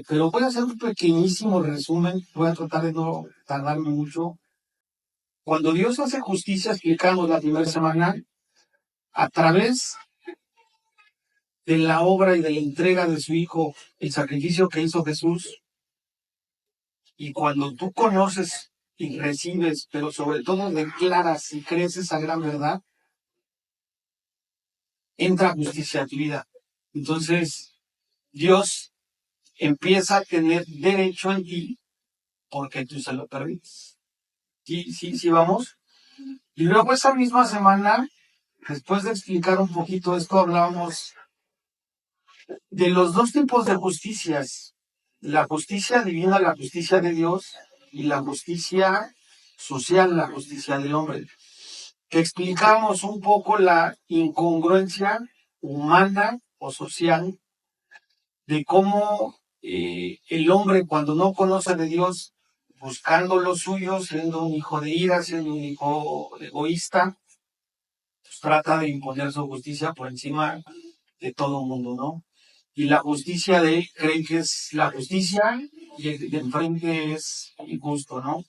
Pero voy a hacer un pequeñísimo resumen, voy a tratar de no tardarme mucho. Cuando Dios hace justicia, explicamos la primera semana, a través de la obra y de la entrega de su Hijo, el sacrificio que hizo Jesús, y cuando tú conoces y recibes, pero sobre todo declaras y crees esa gran verdad, entra justicia a tu vida. Entonces, Dios empieza a tener derecho en ti porque tú se lo permites. Sí, vamos. Y luego esa misma semana, después de explicar un poquito esto, hablábamos de los dos tipos de justicias. La justicia divina, la justicia de Dios, y la justicia social, la justicia del hombre. Que explicamos un poco la incongruencia humana o social de cómo el hombre, cuando no conoce de Dios, buscando lo suyo, siendo un hijo de ira, siendo un hijo egoísta, pues trata de imponer su justicia por encima de todo el mundo, ¿no? Y la justicia de él creen que es la justicia y el de enfrente es injusto, ¿no?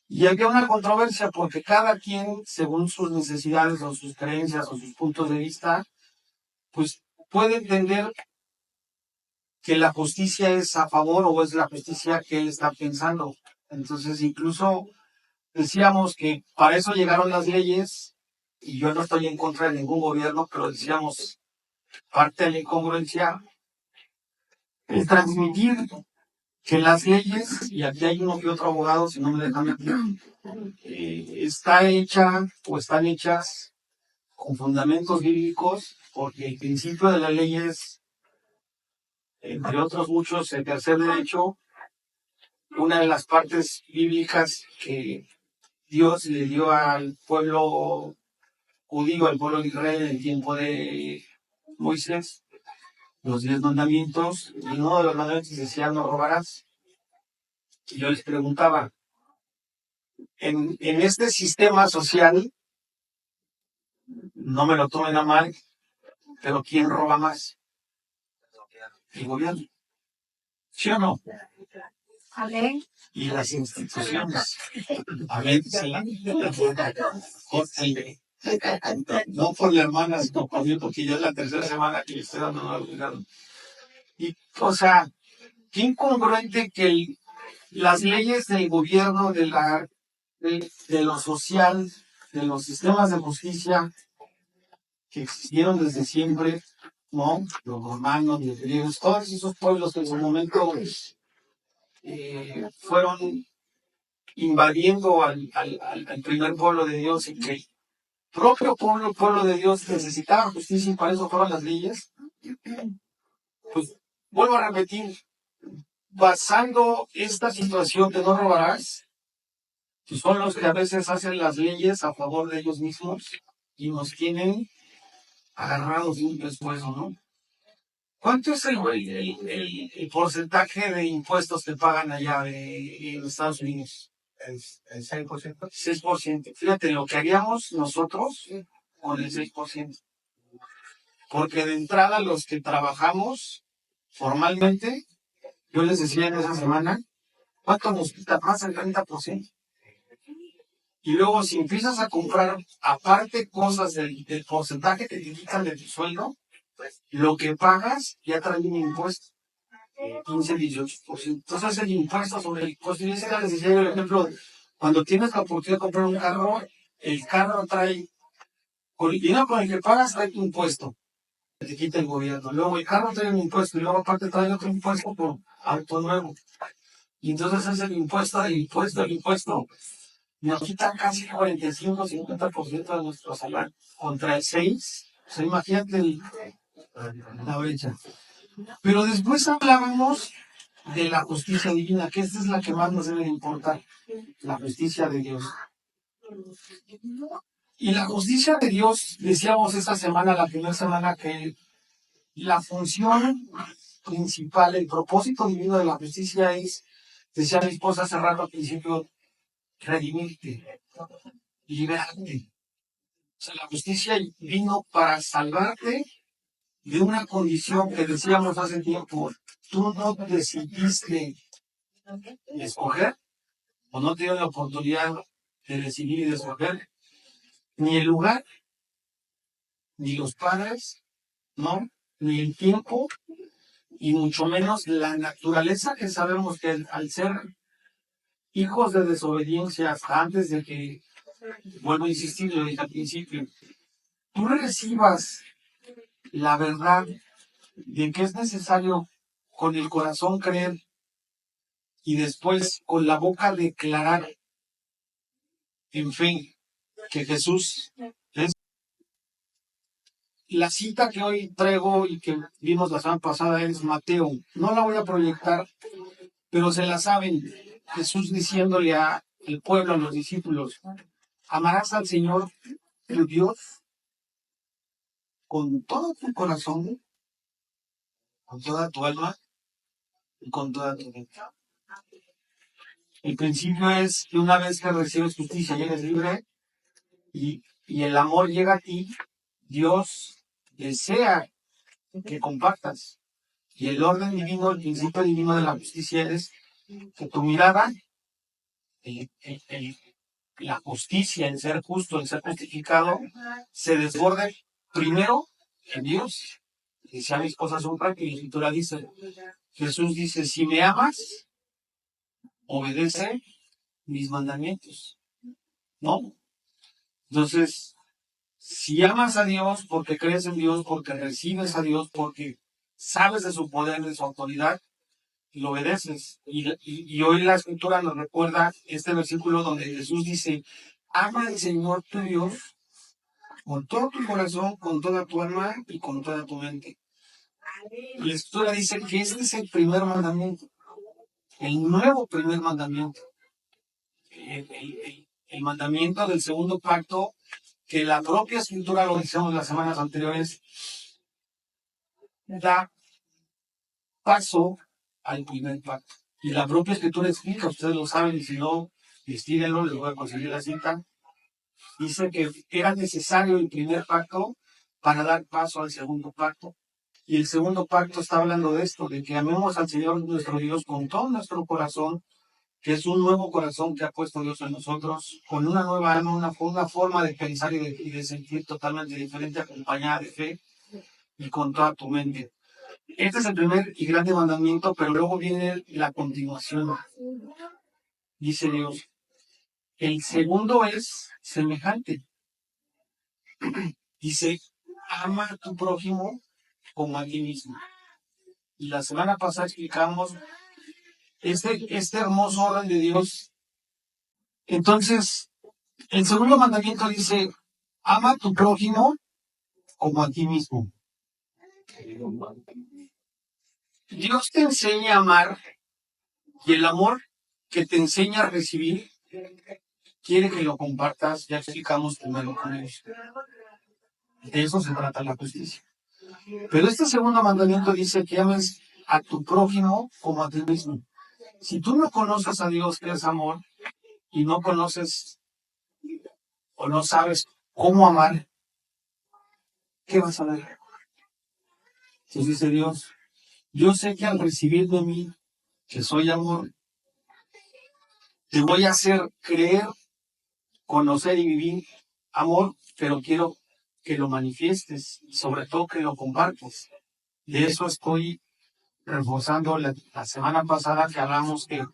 Y había una controversia porque cada quien, según sus necesidades o sus creencias o sus puntos de vista, pues puede entender que la justicia es a favor o es la justicia que él está pensando. Entonces, incluso decíamos que para eso llegaron las leyes, y yo no estoy en contra de ningún gobierno, pero decíamos, parte de la incongruencia es transmitir que las leyes, y aquí hay uno que otro abogado, si no me dejan mentir, está hecha o están hechas con fundamentos bíblicos, porque el principio de la ley es, entre otros muchos, el tercer derecho. Una de las partes bíblicas que Dios le dio al pueblo judío, al pueblo de Israel en el tiempo de Moisés, los 10 mandamientos, y uno de los mandamientos decía: no robarás. Y yo les preguntaba, en este sistema social, no me lo tomen a mal, pero ¿quién roba más? El gobierno. ¿Sí o no? Amén. Y las instituciones. Amén. Sí. No por la hermana, sino por mí, porque ya es la tercera semana que le estoy dando una obligación. Y, o sea, qué incongruente que las leyes del gobierno, de lo social, de los sistemas de justicia que existieron desde siempre, ¿no? Los romanos, los griegos, todos esos pueblos que en su momento fueron invadiendo al primer pueblo de Dios, y que el propio pueblo de Dios necesitaba justicia, y para eso fueron las leyes. Pues vuelvo a repetir, basando esta situación de no robarás, que son los que a veces hacen las leyes a favor de ellos mismos y nos tienen agarrados de un pescuezo, ¿no? ¿Cuánto es el porcentaje de impuestos que pagan allá en Estados Unidos? El 6%. 6%. Fíjate lo que haríamos nosotros con el 6%. Porque de entrada los que trabajamos formalmente, yo les decía en esa semana, ¿cuánto nos quita? Más del 30%. Y luego si empiezas a comprar aparte cosas del porcentaje que te quitan de tu sueldo, lo que pagas ya trae un impuesto. 15-18%. Entonces el impuesto sobre el impuesto. Y ese les decía yo el ejemplo, cuando tienes la oportunidad de comprar un carro, el carro trae, con el dinero con el que pagas trae tu impuesto, que te quita el gobierno. Luego el carro trae un impuesto y luego aparte trae otro impuesto por auto nuevo. Y entonces es el impuesto, el impuesto, el impuesto. Nos quitan casi 45-50% de nuestro salario contra el 6%. O sea, imagínate la brecha. Pero después hablábamos de la justicia divina, que esta es la que más nos debe importar, la justicia de Dios. Y la justicia de Dios, decíamos esta semana, la primera semana, que la función principal, el propósito divino de la justicia es, decía mi esposa hace rato al principio, redimirte, liberarte. O sea, la justicia vino para salvarte de una condición que decíamos hace tiempo. Tú no decidiste escoger, o no tienes la oportunidad de decidir y de escoger, ni el lugar, ni los padres, ¿no? Ni el tiempo, y mucho menos la naturaleza, que sabemos que al ser hijos de desobediencia, hasta antes de que, vuelvo a insistir, lo dije al principio, tú recibas la verdad de que es necesario con el corazón creer y después con la boca declarar en fe que Jesús es. La cita que hoy traigo y que vimos la semana pasada es Mateo. No la voy a proyectar, pero se la saben. Jesús diciéndole al pueblo, a los discípulos, amarás al Señor tu Dios con todo tu corazón, con toda tu alma y con toda tu mente. El principio es que una vez que recibes justicia y eres libre y el amor llega a ti, Dios desea que compartas. Y el orden divino, el principio divino de la justicia es que tu mirada, el- el- el- la justicia, el ser justo, el ser justificado, se desborde primero en Dios. Y si a mis cosas son prácticas, la escritura dice, Jesús dice, si me amas, obedece mis mandamientos. ¿No? Entonces, si amas a Dios porque crees en Dios, porque recibes a Dios, porque sabes de su poder, de su autoridad, lo obedeces. Y hoy la escritura nos recuerda este versículo donde Jesús dice, ama al Señor tu Dios con todo tu corazón, con toda tu alma y con toda tu mente. Y la escritura dice que este es el primer mandamiento, el nuevo primer mandamiento, el mandamiento del segundo pacto, que la propia escritura, lo decíamos las semanas anteriores, da paso al primer pacto. Y la propia escritura explica, ustedes lo saben, y si no, estírenlo, les voy a conseguir la cita. Dice que era necesario el primer pacto para dar paso al segundo pacto. Y el segundo pacto está hablando de esto, de que amemos al Señor nuestro Dios con todo nuestro corazón, que es un nuevo corazón que ha puesto Dios en nosotros, con una nueva alma, una forma de pensar y de sentir totalmente diferente, acompañada de fe y con toda tu mente. Este es el primer y grande mandamiento, pero luego viene la continuación. Dice Dios, el segundo es semejante. Dice, ama a tu prójimo como a ti mismo. Y la semana pasada explicamos este hermoso orden de Dios. Entonces, el segundo mandamiento dice, ama a tu prójimo como a ti mismo. Dios te enseña a amar y el amor que te enseña a recibir quiere que lo compartas. Ya explicamos primero con ellos. De eso se trata la justicia. Pero este segundo mandamiento dice que ames a tu prójimo como a ti mismo. Si tú no conoces a Dios, que es amor, y no conoces o no sabes cómo amar, ¿qué vas a ver? Entonces dice Dios, yo sé que al recibir de mí, que soy amor, te voy a hacer creer, conocer y vivir amor, pero quiero que lo manifiestes, sobre todo que lo compartas. De eso estoy reforzando la semana pasada que hablamos que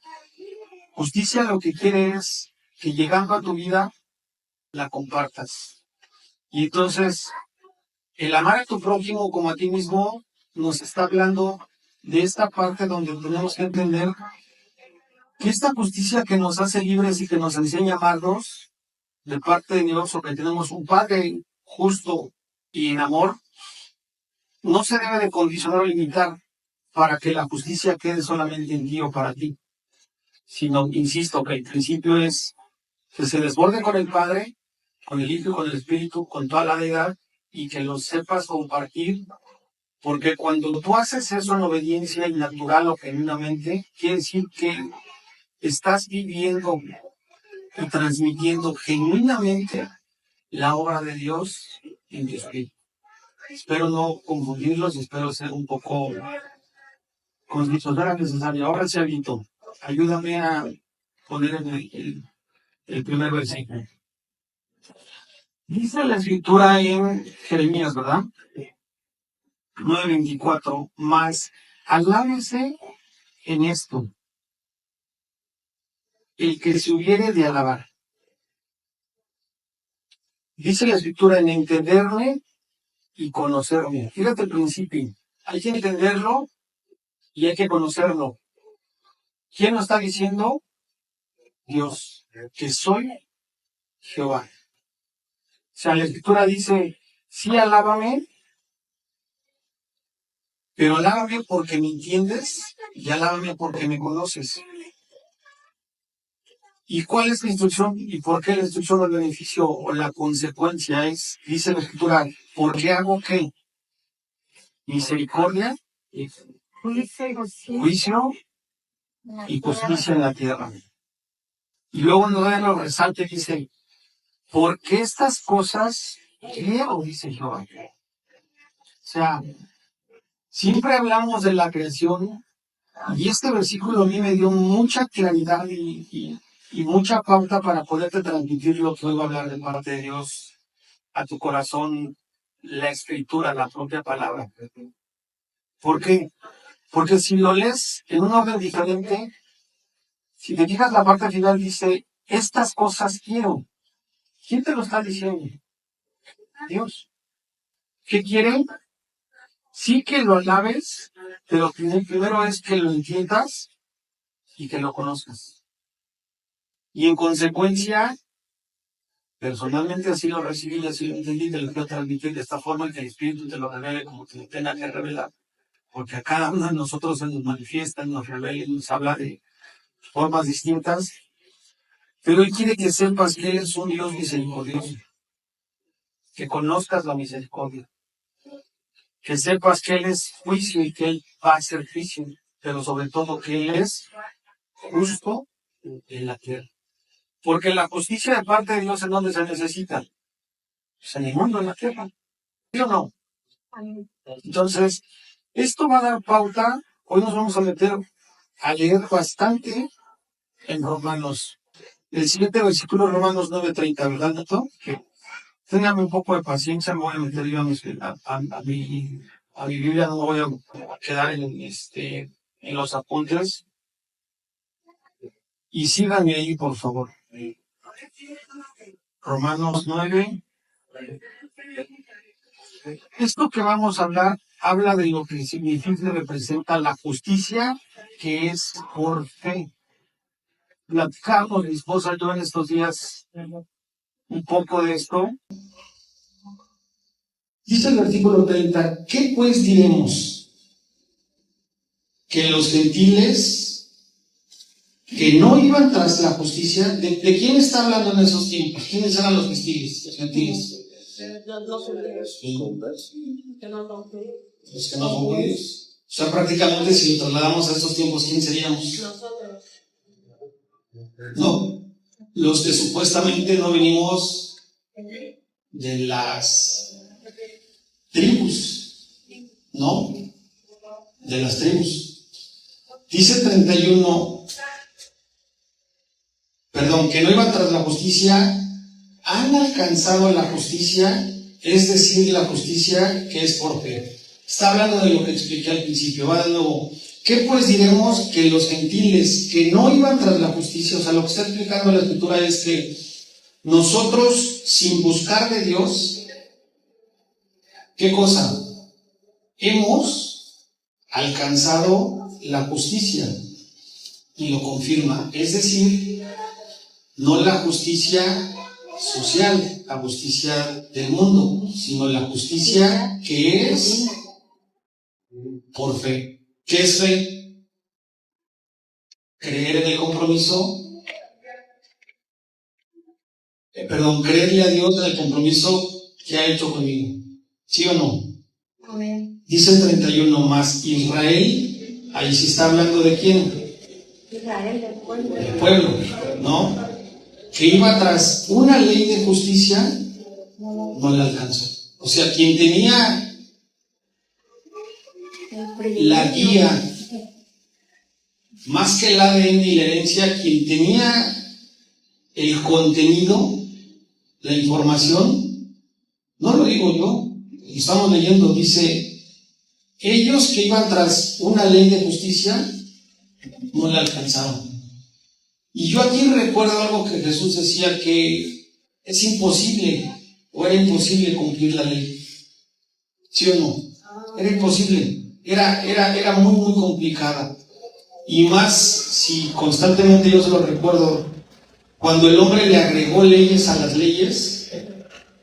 justicia lo que quiere es que llegando a tu vida la compartas. Y entonces, el amar a tu prójimo como a ti mismo nos está hablando de esta parte donde tenemos que entender que esta justicia que nos hace libres y que nos enseña a amarnos de parte de Dios, o que tenemos un Padre justo y en amor, no se debe de condicionar o limitar para que la justicia quede solamente en ti o para ti, sino, insisto, que el principio es que se desborde con el Padre, con el Hijo, con el Espíritu, con toda la deidad, y que lo sepas compartir, porque cuando tú haces eso en obediencia y natural o genuinamente, quiere decir que estás viviendo y transmitiendo genuinamente la obra de Dios en tu espíritu. Espero no confundirlos y espero ser un poco conciso. No era necesario. Ahora sí, Alito, ayúdame a poner en el primer versículo. Dice la escritura en Jeremías, ¿verdad? 9:24, más alábese en esto el que se hubiere de alabar. Dice la escritura en entenderme y conocerme. Fíjate el principio. Hay que entenderlo y hay que conocerlo. ¿Quién lo está diciendo? Dios, que soy Jehová. O sea, la escritura dice, sí, alábame, pero alábame porque me entiendes y alábame porque me conoces. ¿Y cuál es la instrucción? ¿Y por qué la instrucción del beneficio o la consecuencia es, dice la escritura, porque hago qué? Misericordia, juicio y justicia en la tierra. Y luego no lo resalte, dice, porque estas cosas quiero, dice Jehová. O sea, siempre hablamos de la creación y este versículo a mí me dio mucha claridad y mucha pauta para poderte transmitir lo que hoy voy a hablar de parte de Dios a tu corazón, la escritura, la propia palabra. ¿Por qué? Porque si lo lees en un orden diferente, si te fijas la parte final dice, estas cosas quiero. ¿Quién te lo está diciendo? Dios. ¿Qué quiere? Sí que lo alabes, pero primero es que lo entiendas y que lo conozcas. Y en consecuencia, personalmente así lo recibí y así lo entendí, te lo quiero transmitir de esta forma, que el Espíritu te lo revele como te lo tenga que revelar. Porque a cada uno de nosotros se nos manifiesta, nos revela y nos habla de formas distintas. Pero Él quiere que sepas que Él es un Dios misericordioso. Que conozcas la misericordia. Que sepas que Él es juicio y que Él va a ser juicio. Pero sobre todo que Él es justo en la tierra. Porque la justicia de parte de Dios, ¿en dónde se necesita? Pues en el mundo, en la tierra. ¿Sí o no? Entonces, esto va a dar pauta. Hoy nos vamos a meter a leer bastante en Romanos. El siguiente versículo, Romanos 9:30, ¿verdad, Neto? Que téngame un poco de paciencia, me voy a meter yo a mi Biblia, no me voy a quedar en los apuntes. Y síganme ahí, por favor. Romanos 9. Esto que vamos a hablar habla de lo que significa y representa la justicia, que es por fe. Platicamos mi esposa y yo en estos días un poco de esto. Dice el versículo 30, ¿qué pues diremos? Que los gentiles que no iban tras la justicia, ¿de quién está hablando en esos tiempos? ¿Quiénes eran los gentiles? Los que no son judíos. O sea, prácticamente si lo trasladamos a estos tiempos, ¿quién seríamos? No, los que supuestamente no venimos de las tribus, ¿no? De las tribus. Dice 31, que no iban tras la justicia, han alcanzado la justicia, es decir, la justicia que es por fe. Está hablando de lo que expliqué al principio. Va de nuevo. ¿Qué pues diremos? Que los gentiles que no iban tras la justicia, o sea, lo que está explicando la escritura es que nosotros, sin buscar de Dios, ¿qué cosa? Hemos alcanzado la justicia. Y lo confirma. Es decir, no la justicia social, la justicia del mundo, sino la justicia que es por fe. ¿Qué es fe? Creer en el compromiso, creerle a Dios en el compromiso que ha hecho conmigo. ¿Sí o no? Amén. Dice el 31 más Israel, ahí sí está hablando de quién. Israel, del pueblo. Del pueblo, ¿no? Que iba tras una ley de justicia, no la alcanzó. O sea, quien tenía la guía, más que el ADN y la herencia, quien tenía el contenido, la información, no lo digo yo, estamos leyendo, dice, ellos que iban tras una ley de justicia, no la alcanzaron. Y yo aquí recuerdo algo que Jesús decía, que es imposible, o era imposible cumplir la ley. ¿Sí o no? Era imposible, era muy, muy complicada. Y más si constantemente yo se lo recuerdo, cuando el hombre le agregó leyes a las leyes,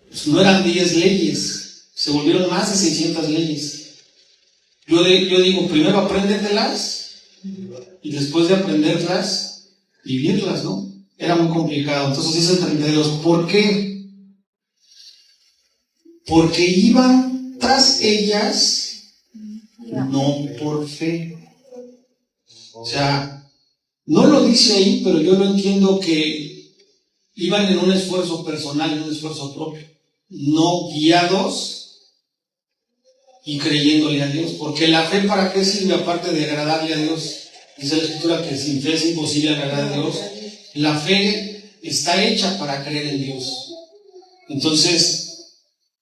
pues no eran 10 leyes, se volvieron más de 600 leyes. Yo digo, primero apréndetelas y después de aprenderlas, vivirlas, ¿no? Era muy complicado. Entonces dice el 32, ¿por qué? Porque iban tras ellas, no por fe. O sea, no lo dice ahí, pero yo lo entiendo que iban en un esfuerzo personal, en un esfuerzo propio, no guiados y creyéndole a Dios. Porque la fe, ¿para qué sirve aparte de agradarle a Dios? Dice la Escritura que sin fe es imposible agradar a Dios. La fe está hecha para creer en Dios. Entonces,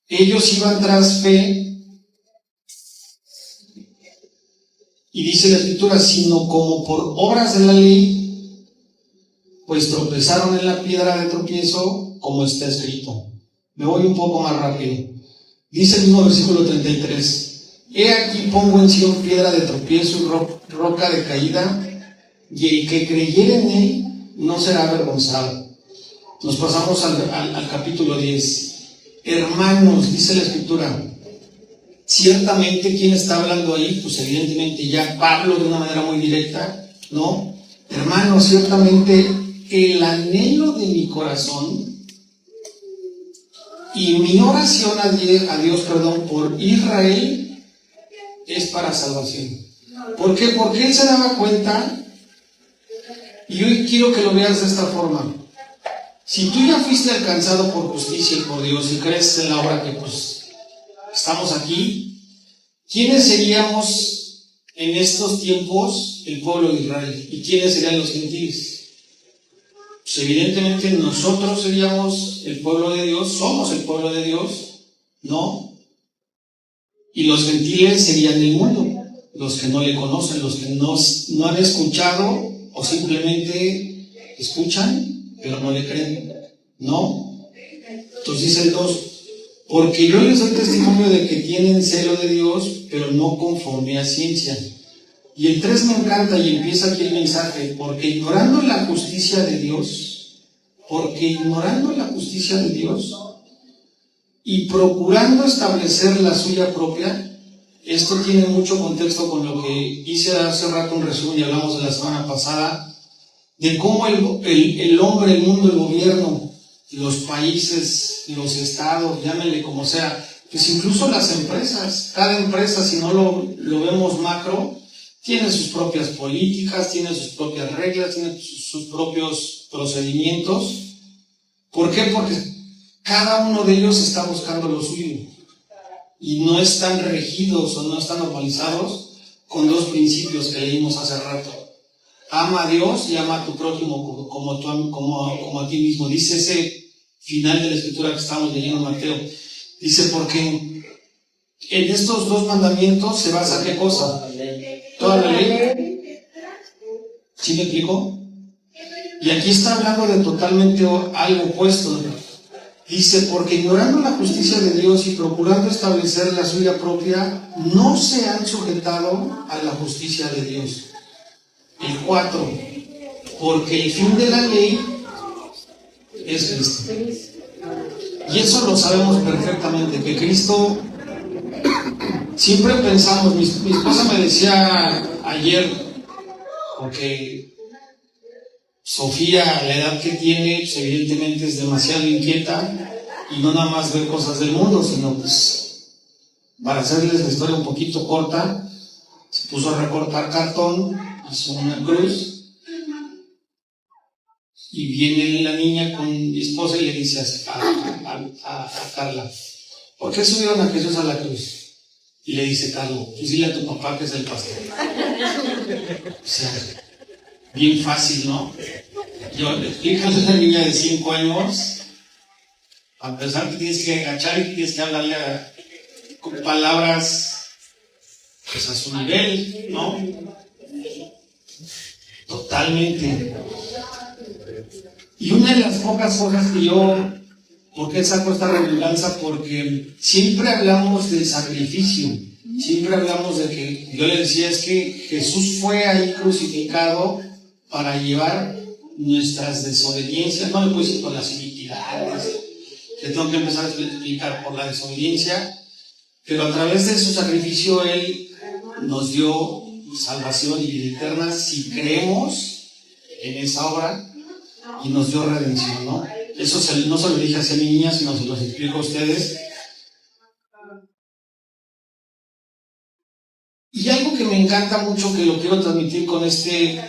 ellos iban tras fe, y dice la Escritura, sino como por obras de la ley, pues tropezaron en la piedra de tropiezo, como está escrito. Me voy un poco más rápido. Dice el mismo versículo 33, he aquí pongo en Sion piedra de tropiezo y roca de caída, y el que creyere en él no será avergonzado. Nos pasamos al capítulo 10. Hermanos, dice la Escritura, ciertamente, ¿quién está hablando ahí? Pues evidentemente ya Pablo, de una manera muy directa, ¿no? Hermanos, ciertamente el anhelo de mi corazón y mi oración a Dios, por Israel es para salvación. ¿Por qué? Porque él se daba cuenta, y hoy quiero que lo veas de esta forma. Si tú ya fuiste alcanzado por justicia y por Dios y crees en la obra que pues estamos aquí, ¿quiénes seríamos en estos tiempos el pueblo de Israel? ¿Y quiénes serían los gentiles? Pues evidentemente nosotros seríamos el pueblo de Dios, somos el pueblo de Dios, ¿no? Y los gentiles serían el mundo, los que no le conocen, los que no han escuchado o simplemente escuchan, pero no le creen, ¿no? Entonces dice el 2, porque yo les doy testimonio de que tienen celo de Dios, pero no conforme a ciencia. Y el 3 me encanta y empieza aquí el mensaje, porque ignorando la justicia de Dios, y procurando establecer la suya propia, esto tiene mucho contexto con lo que hice hace rato un resumen y hablamos de la semana pasada, de cómo el hombre, el mundo, el gobierno, los países, los estados, llámenle como sea, pues incluso las empresas, cada empresa, si no lo vemos macro, tiene sus propias políticas, tiene sus propias reglas, tiene sus propios procedimientos. ¿Por qué? Porque cada uno de ellos está buscando lo suyo y no están regidos o no están normalizados con dos principios que leímos hace rato. Ama a Dios y ama a tu prójimo como a ti mismo. Dice ese final de la escritura que estamos leyendo en Mateo. Dice, porque en estos dos mandamientos se basa ¿qué cosa? Toda la ley. ¿Sí me explico? Y aquí está hablando de totalmente algo opuesto. Dice, porque ignorando la justicia de Dios y procurando establecer la suya propia, no se han sujetado a la justicia de Dios. El 4, porque el fin de la ley es Cristo. Y eso lo sabemos perfectamente, que Cristo, siempre pensamos, mi esposa me decía ayer, porque Sofía, a la edad que tiene, pues evidentemente es demasiado inquieta y no nada más ve cosas del mundo, sino pues, para hacerles la historia un poquito corta, se puso a recortar cartón, hizo una cruz, y viene la niña con mi esposa y le dice a Carla, ¿por qué subieron a Jesús a la cruz? Y le dice Carlos, pues dile a tu papá que es el pastor. O sea, bien fácil, ¿no? Yo le explico a una niña de 5 años, a empezar que tienes que agachar y tienes que hablarle con palabras pues a su nivel, ¿no? Totalmente. Y una de las pocas cosas que yo, ¿por qué saco esta redundancia? Porque siempre hablamos de sacrificio, siempre hablamos de que, yo le decía, es que Jesús fue ahí crucificado para llevar nuestras desobediencias, no le puedo decir por las iniquidades, le tengo que empezar a explicar por la desobediencia, pero a través de su sacrificio Él nos dio salvación y vida eterna si creemos en esa obra y nos dio redención, ¿no? Eso no se lo dije a mi niña, sino se los explico a ustedes. Y algo que me encanta mucho, que lo quiero transmitir con este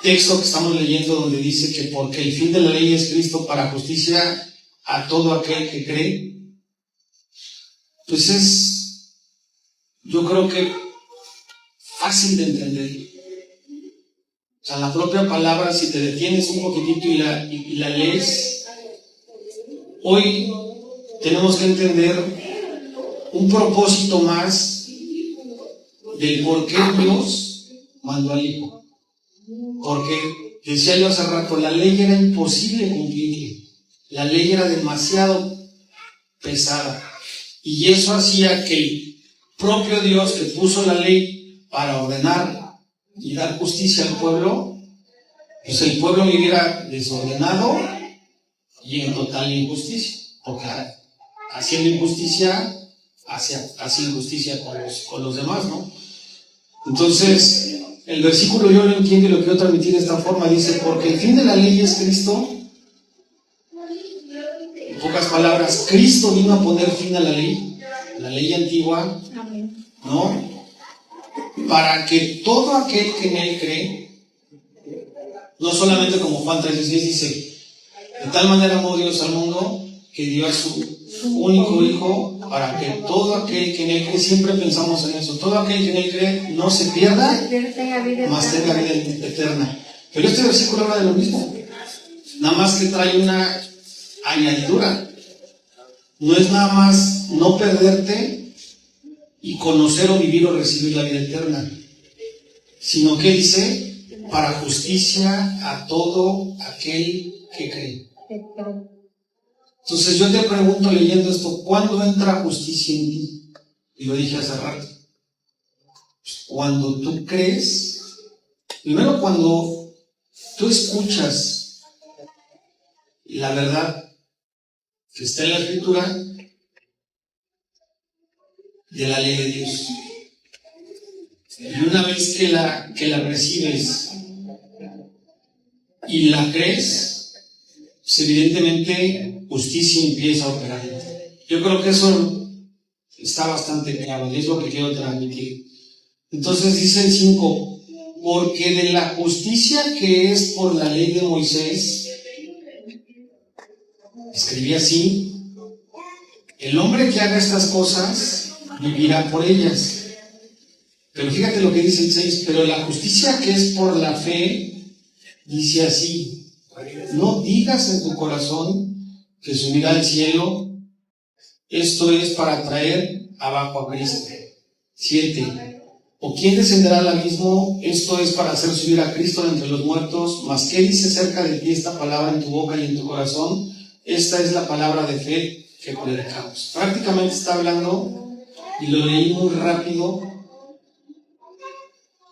texto que estamos leyendo, donde dice que porque el fin de la ley es Cristo para justicia a todo aquel que cree, pues es, yo creo que fácil de entender. O sea, la propia palabra, si te detienes un poquitito y la lees, hoy tenemos que entender un propósito más del por qué Dios mandó al Hijo. Porque, decía yo hace rato, la ley era imposible cumplirla. La ley era demasiado pesada. Y eso hacía que el propio Dios que puso la ley para ordenar y dar justicia al pueblo, pues el pueblo viviera desordenado y en total injusticia. Porque haciendo injusticia, hace injusticia con los demás, ¿no? Entonces, el versículo yo lo entiendo y lo quiero transmitir de esta forma. Dice, porque el fin de la ley es Cristo. En pocas palabras, Cristo vino a poner fin a la ley antigua, ¿no? Para que todo aquel que en Él cree, no solamente como Juan 3:16 dice, de tal manera amó Dios al mundo que dio a su único Hijo, para que todo aquel que en Él cree, siempre pensamos en eso, todo aquel que en Él cree no se pierda, mas tenga vida eterna. Pero este versículo habla de lo mismo, nada más que trae una añadidura. No es nada más no perderte y conocer o vivir o recibir la vida eterna, sino que dice, para justicia a todo aquel que cree. Entonces yo te pregunto leyendo esto, ¿cuándo entra justicia en ti? Y lo dije hace rato. Cuando tú crees, primero cuando tú escuchas la verdad que está en la Escritura de la ley de Dios. Y una vez que la recibes y la crees, pues evidentemente justicia empieza a operar. Yo creo que eso está bastante claro, y es lo que quiero transmitir. Entonces dice el 5, porque de la justicia que es por la ley de Moisés, escribí así, el hombre que haga estas cosas vivirá por ellas. Pero fíjate lo que dice el 6, pero la justicia que es por la fe, dice así, no digas en tu corazón que subirá al cielo, esto es para traer abajo a Cristo. 7, o quién descenderá al abismo, esto es para hacer subir a Cristo de entre los muertos, mas qué dice cerca de ti esta palabra en tu boca y en tu corazón, esta es la palabra de fe que predicamos. Prácticamente está hablando, y lo leí muy rápido,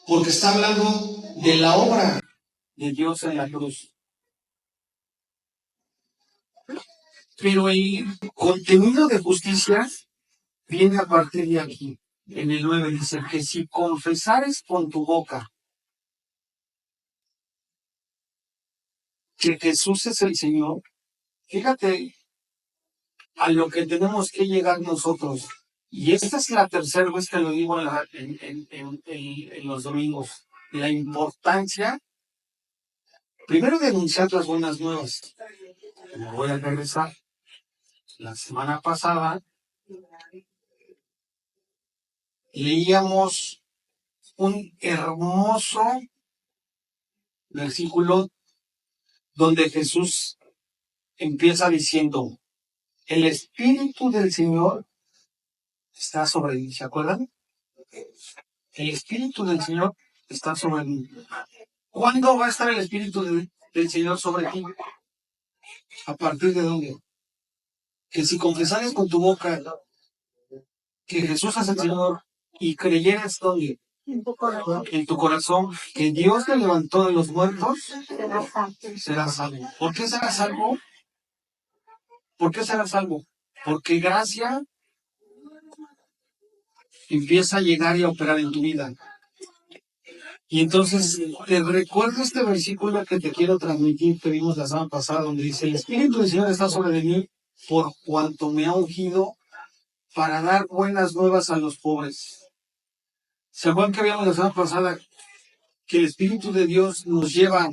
porque está hablando de la obra de Dios en la cruz. Pero el contenido de justicia viene a partir de aquí. En el 9 dice que si confesares con tu boca que Jesús es el Señor, fíjate a lo que tenemos que llegar nosotros. Y esta es la tercera vez que lo digo en los domingos. La importancia, primero, de anunciar las buenas nuevas. Me voy a regresar. La semana pasada leíamos un hermoso versículo donde Jesús empieza diciendo, el Espíritu del Señor está sobre mí, ¿se acuerdan? El Espíritu del Señor está sobre mí. ¿Cuándo va a estar el Espíritu del Señor sobre ti? ¿A partir de dónde? Que si confesares con tu boca que Jesús es el Señor y creyeras ¿dónde? En tu corazón que Dios te levantó de los muertos, serás salvo. ¿Por qué serás salvo? ¿Por qué serás salvo? Porque gracia empieza a llegar y a operar en tu vida. Y entonces te recuerdo este versículo que te quiero transmitir, que vimos la semana pasada, donde dice, el Espíritu del Señor está sobre mí por cuanto me ha ungido para dar buenas nuevas a los pobres. ¿Se acuerdan que vimos la semana pasada que el Espíritu de Dios nos lleva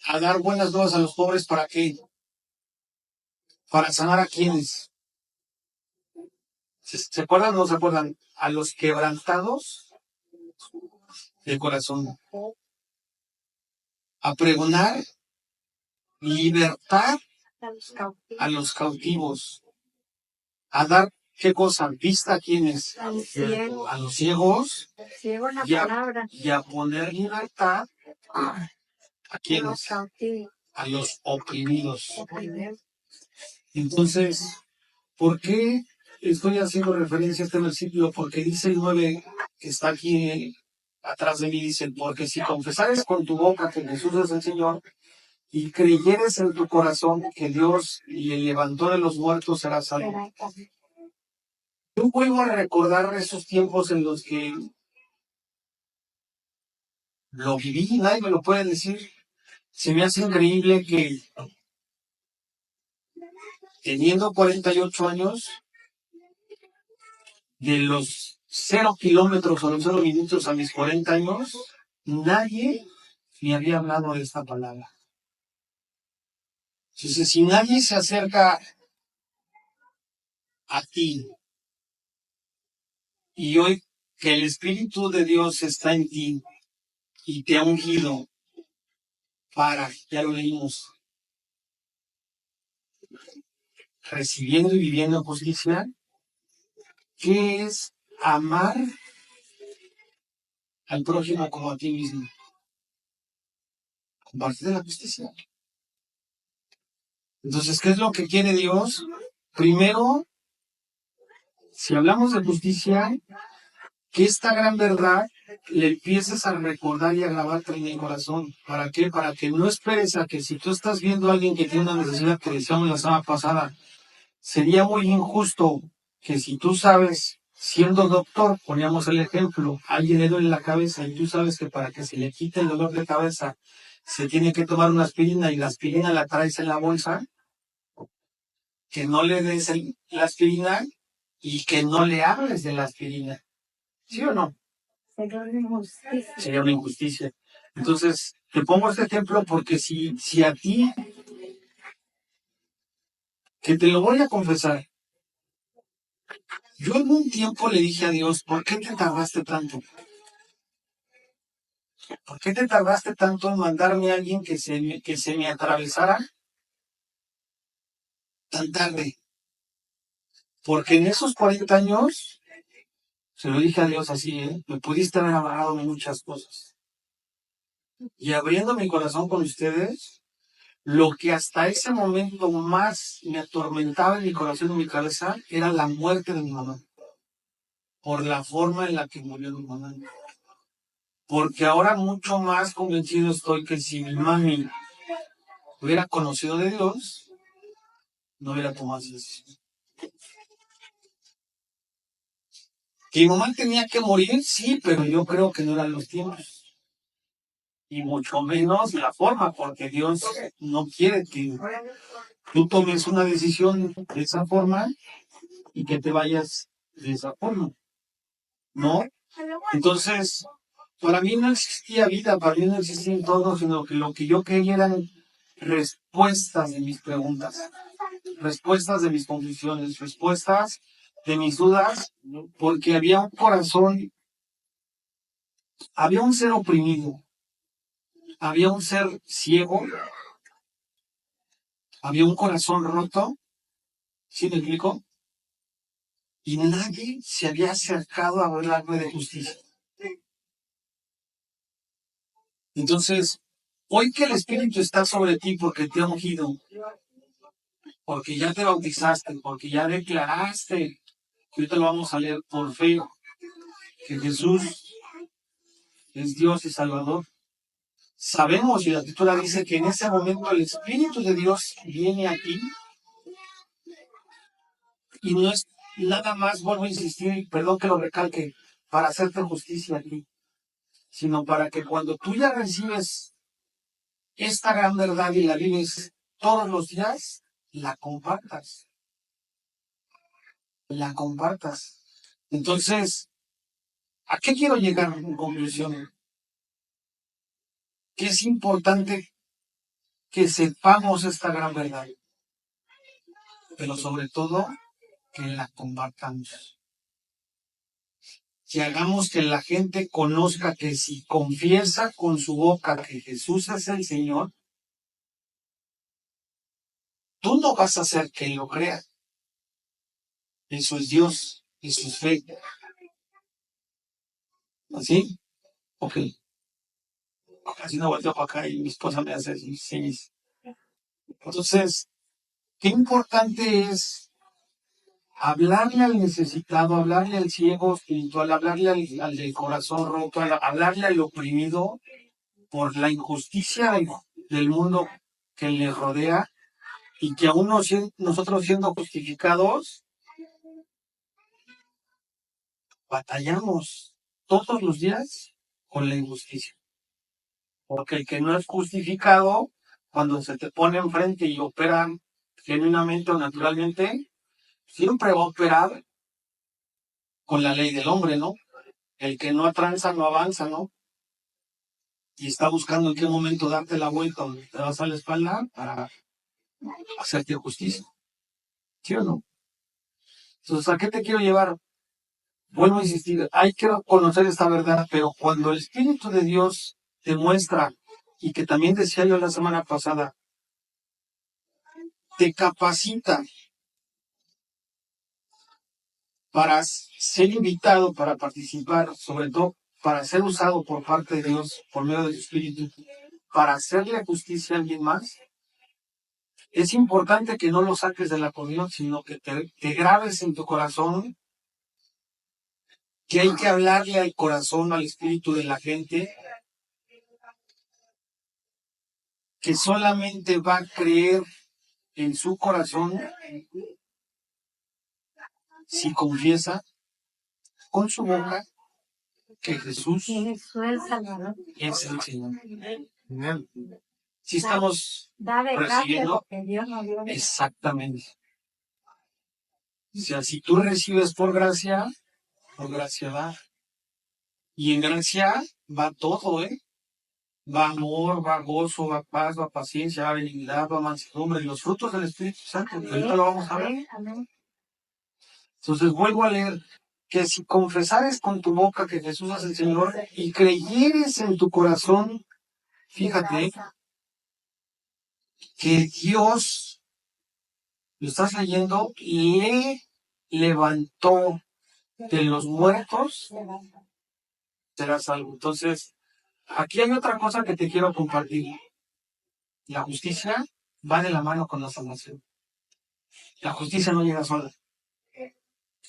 a dar buenas nuevas a los pobres? ¿Para qué? Para sanar a quienes. ¿Se acuerdan o no se acuerdan? A los quebrantados de corazón. A pregonar libertad a los cautivos. A dar, ¿qué cosa? Vista a quienes. A los ciegos. A los ciegos. Ciego la Y palabra. y a poner libertad a Los quienes. cautivos. A los oprimidos. Oprimidos. Entonces, ¿por qué estoy haciendo referencia a este versículo? Porque dice el 9, que está aquí atrás de mí, dice, porque si confesares con tu boca que Jesús es el Señor y creyeres en tu corazón que Dios le levantó de los muertos, serás salvo. Yo vuelvo a recordar esos tiempos en los que lo viví, nadie me lo puede decir. Se me hace increíble que teniendo 48 años, de los 0 kilómetros o los 0 minutos a mis 40 años, nadie me había hablado de esta palabra. Entonces, si nadie se acerca a ti y hoy que el Espíritu de Dios está en ti y te ha ungido para, ya lo leímos, recibiendo y viviendo en justicia, ¿qué es amar al prójimo como a ti mismo? Compartir la justicia. Entonces, ¿qué es lo que quiere Dios? Primero, si hablamos de justicia, que esta gran verdad le empieces a recordar y a grabarte en el corazón. ¿Para qué? Para que no esperes a que si tú estás viendo a alguien que tiene una necesidad, que decíamos la semana pasada, sería muy injusto que si tú sabes, siendo doctor, poníamos el ejemplo, a alguien le duele la cabeza y tú sabes que para que se le quite el dolor de cabeza se tiene que tomar una aspirina y la aspirina la traes en la bolsa, que no le des la aspirina y que no le hables de la aspirina. ¿Sí o no? Sería una injusticia. Sería una injusticia. Entonces, te pongo este ejemplo porque si a ti, que te lo voy a confesar, yo en un tiempo le dije a Dios, ¿por qué te tardaste tanto? ¿Por qué te tardaste tanto en mandarme a alguien que se me atravesara tan tarde? Porque en esos 40 años, se lo dije a Dios así, me pudiste haber amarrado de muchas cosas. Y abriendo mi corazón con ustedes, lo que hasta ese momento más me atormentaba en mi corazón y en mi cabeza era la muerte de mi mamá. Por la forma en la que murió mi mamá. Porque ahora mucho más convencido estoy que si mi mami hubiera conocido de Dios, no hubiera tomado esa decisión. Que mi mamá tenía que morir, sí, pero yo creo que no eran los tiempos. Y mucho menos la forma, porque Dios no quiere que tú tomes una decisión de esa forma y que te vayas de esa forma. ¿No? Entonces, para mí no existía vida, para mí no existía entorno, sino que lo que yo quería eran respuestas de mis preguntas, respuestas de mis conclusiones, respuestas de mis dudas, porque había un corazón, había un ser oprimido, había un ser ciego, había un corazón roto, ¿sí me explico? Y nadie se había acercado a hablarme de justicia. Entonces, hoy que el Espíritu está sobre ti porque te ha ungido, porque ya te bautizaste, porque ya declaraste, que ahorita lo vamos a leer por fe, que Jesús es Dios y Salvador. Sabemos, y la Escritura dice que en ese momento el Espíritu de Dios viene aquí y no es nada más, vuelvo a insistir, y perdón que lo recalque, para hacerte justicia aquí, sino para que cuando tú ya recibes esta gran verdad y la vives todos los días, la compartas, la compartas. Entonces, ¿a qué quiero llegar en conclusión? Que es importante que sepamos esta gran verdad, pero sobre todo que la compartamos. Que hagamos que la gente conozca que si confiesa con su boca que Jesús es el Señor, tú no vas a hacer que lo crea. Eso es Dios, eso es fe. ¿Así? Ok. Casi no volteo para acá y mi esposa me hace así, sí. Entonces, qué importante es hablarle al necesitado, hablarle al ciego espiritual, hablarle al del corazón roto, hablarle al oprimido por la injusticia del mundo que le rodea y que aún nosotros siendo justificados, batallamos todos los días con la injusticia. Porque el que no es justificado, cuando se te pone enfrente y opera genuinamente o naturalmente, siempre va a operar con la ley del hombre, ¿no? El que no tranza no avanza, ¿no? Y está buscando en qué momento darte la vuelta donde te vas a la espalda para hacerte justicia. ¿Sí o no? Entonces, ¿a qué te quiero llevar? Vuelvo a insistir, hay que conocer esta verdad, pero cuando el Espíritu de Dios te muestra, y que también decía yo la semana pasada, te capacita para ser invitado, para participar, sobre todo para ser usado por parte de Dios, por medio de su Espíritu, para hacerle justicia a alguien más, es importante que no lo saques de la comunión, sino que te grabes en tu corazón que hay que hablarle al corazón, al espíritu de la gente, que solamente va a creer en su corazón si confiesa con su boca que Jesús es el Señor. Si estamos recibiendo exactamente. O sea, si tú recibes por gracia va. Y en gracia va todo, ¿eh? Va amor, va gozo, va paz, va paciencia, va benignidad, va mansedumbre, y los frutos del Espíritu Santo, que ahorita lo vamos a ver. Entonces vuelvo a leer que si confesares con tu boca que Jesús es el Señor y creyeres en tu corazón, fíjate, que Dios, lo estás leyendo, le levantó de los muertos, serás salvo. Entonces, aquí hay otra cosa que te quiero compartir. La justicia va de la mano con la salvación. La justicia no llega sola.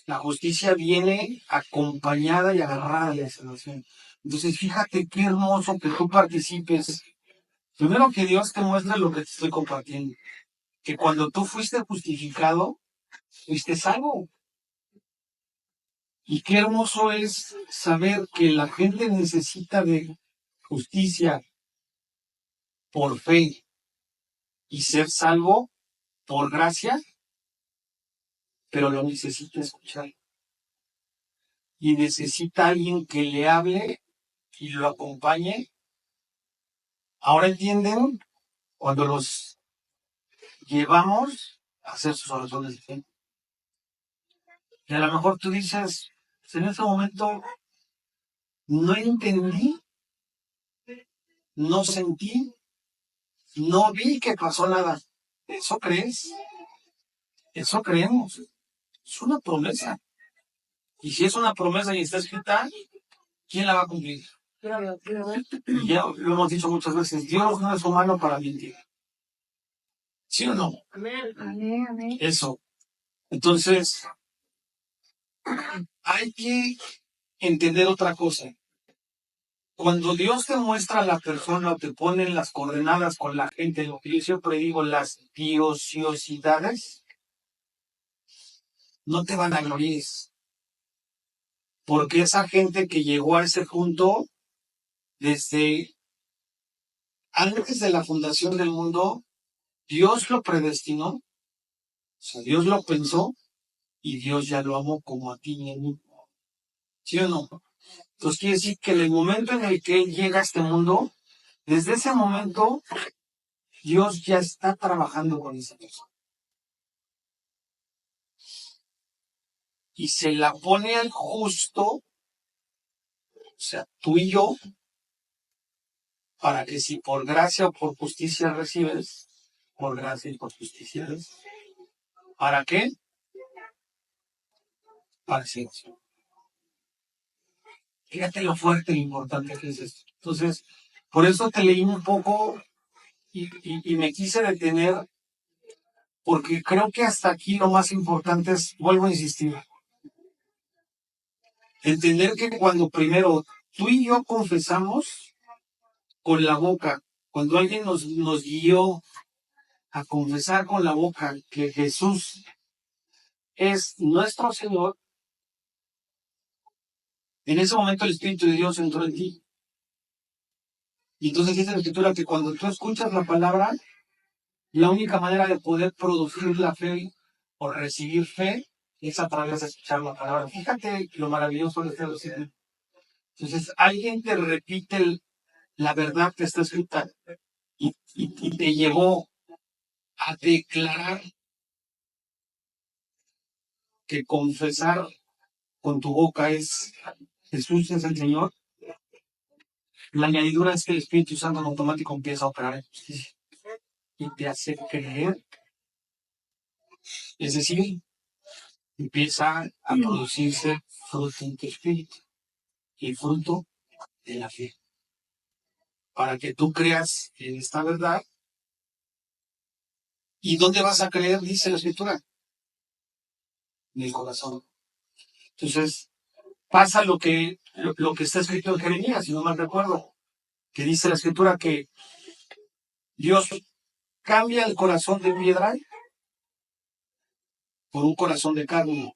La justicia viene acompañada y agarrada de la salvación. Entonces, fíjate qué hermoso que tú participes. Primero que Dios te muestre lo que te estoy compartiendo. Que cuando tú fuiste justificado, fuiste salvo. Y qué hermoso es saber que la gente necesita de justicia por fe y ser salvo por gracia, pero lo necesita escuchar. Y necesita alguien que le hable y lo acompañe. Ahora entienden cuando los llevamos a hacer sus oraciones de fe. Y a lo mejor tú dices, en ese momento no entendí, no sentí, no vi que pasó nada. ¿Eso crees? Eso creemos. Es una promesa. Y si es una promesa y está escrita, ¿quién la va a cumplir? Y ya lo hemos dicho muchas veces, Dios no es humano para mentir. ¿Sí o no? Amén, amén. Eso. Entonces, hay que entender otra cosa. Cuando Dios te muestra a la persona o te pone en las coordenadas con la gente, lo que yo siempre digo, las diosiosidades, no te van a glories. Porque esa gente que llegó a ese punto, desde antes de la fundación del mundo, Dios lo predestinó, o sea, Dios lo pensó y Dios ya lo amó como a ti y a mí. ¿Sí o no? Entonces quiere decir que en el momento en el que Él llega a este mundo, desde ese momento, Dios ya está trabajando con esa persona. Y se la pone al justo, o sea, tú y yo, para que si por gracia o por justicia recibes, por gracia y por justicia eres, ¿para qué? Para siempre. Fíjate lo fuerte e importante que es esto. Entonces, por eso te leí un poco y me quise detener, porque creo que hasta aquí lo más importante es, vuelvo a insistir, entender que cuando primero tú y yo confesamos con la boca, cuando alguien nos guió a confesar con la boca que Jesús es nuestro Señor, en ese momento el Espíritu de Dios entró en ti. Y entonces dice la Escritura que cuando tú escuchas la palabra, la única manera de poder producir la fe o recibir fe es a través de escuchar la palabra. Fíjate lo maravilloso de este versículo. Entonces, alguien te repite la verdad que está escrita y te llevó a declarar que confesar con tu boca es Jesús es el Señor. La añadidura es que el Espíritu Santo en automático empieza a operar en justicia y te hace creer. Es decir, empieza a producirse fruto en tu espíritu y fruto de la fe. Para que tú creas en esta verdad. ¿Y dónde vas a creer? Dice la Escritura. En el corazón. Entonces, pasa lo que está escrito en Jeremías, si no mal recuerdo, que dice la Escritura que Dios cambia el corazón de piedra por un corazón de carne.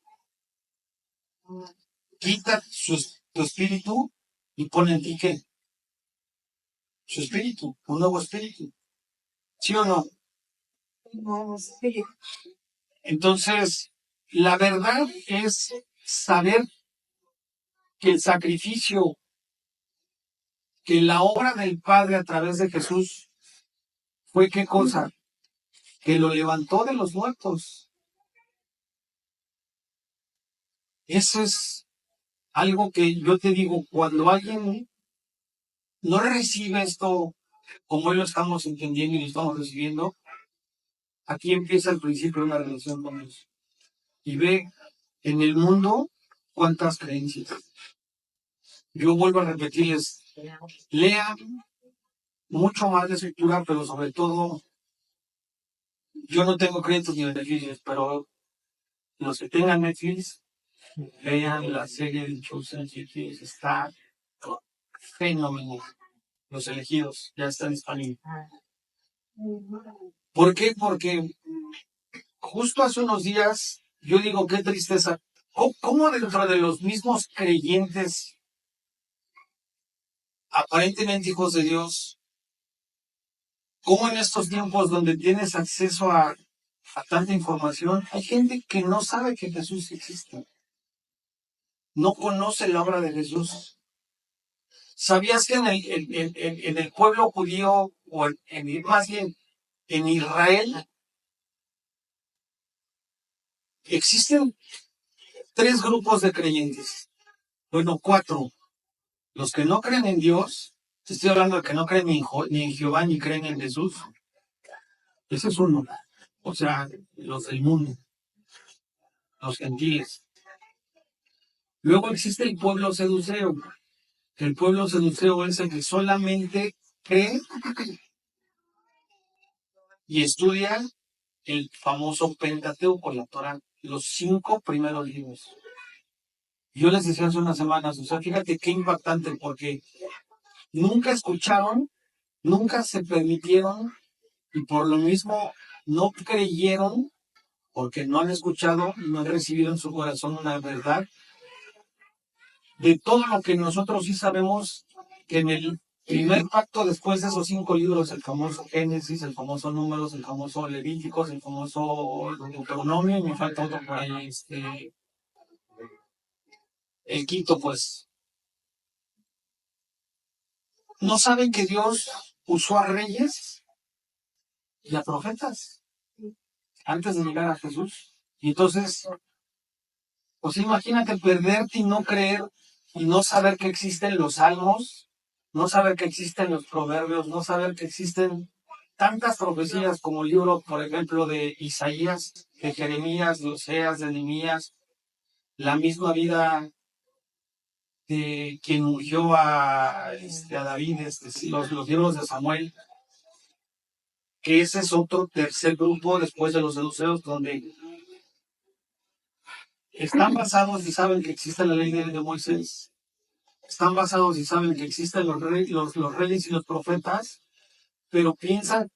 Quita tu espíritu y pone en ti ¿qué? Su espíritu, un nuevo espíritu. ¿Sí o no? Entonces, la verdad es saber que el sacrificio, que la obra del Padre a través de Jesús fue ¿qué cosa? Que lo levantó de los muertos. Eso es algo que yo te digo, cuando alguien no recibe esto como hoy lo estamos entendiendo y lo estamos recibiendo, aquí empieza el principio de una relación con Dios. Y ve en el mundo cuántas creencias. Yo vuelvo a repetirles, lea mucho más de escritura, pero sobre todo, yo no tengo créditos ni beneficios, pero los que tengan Netflix, vean la serie de Chosen Cities, está fenomenal. Los elegidos, ya está en español. ¿Por qué? Porque justo hace unos días, yo digo, qué tristeza. ¿Cómo dentro de los mismos creyentes, aparentemente hijos de Dios, cómo en estos tiempos donde tienes acceso a tanta información, hay gente que no sabe que Jesús existe? No conoce la obra de Jesús. ¿Sabías que en el pueblo judío, o más bien en Israel, existen tres grupos de creyentes. Bueno, cuatro. Los que no creen en Dios, te estoy hablando de que no creen ni en Jehová ni creen en Jesús. Ese es uno. O sea, los del mundo, los gentiles. Luego existe el pueblo seduceo. El pueblo seduceo es el que solamente cree y estudia el famoso Pentateuco, la Torá, los 5 primeros libros. Yo les decía hace unas semanas, o sea, fíjate qué impactante, porque nunca escucharon, nunca se permitieron y por lo mismo no creyeron, porque no han escuchado, no han recibido en su corazón una verdad de todo lo que nosotros sí sabemos que en el primer pacto, después de esos 5 libros, el famoso Génesis, el famoso Números, el famoso Levíticos, el famoso Deuteronomio, y me falta otro por ahí, el quinto, pues, no saben que Dios usó a reyes y a profetas antes de llegar a Jesús. Y entonces, pues imagínate perderte y no creer y no saber que existen los salmos, no saber que existen los proverbios, no saber que existen tantas profecías como el libro, por ejemplo, de Isaías, de Jeremías, de Oseas, de Nehemías, la misma vida de quien ungió a David, los libros de Samuel, que ese es otro tercer grupo después de los seduceos, donde están basados y saben que existe la ley de Moisés, están basados y saben que existen los reyes y los profetas, pero piensan,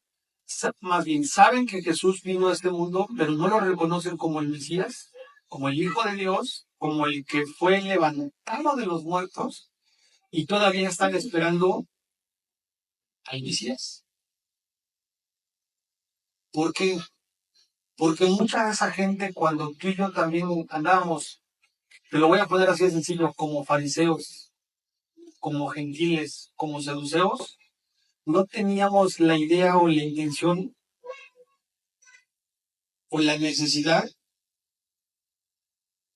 más bien saben que Jesús vino a este mundo, pero no lo reconocen como el Mesías, como el Hijo de Dios, como el que fue levantado de los muertos, y todavía están esperando al Mesías. ¿Por qué? Porque mucha de esa gente, cuando tú y yo también andábamos, te lo voy a poner así de sencillo, como fariseos, como gentiles, como seduceos, no teníamos la idea o la intención o la necesidad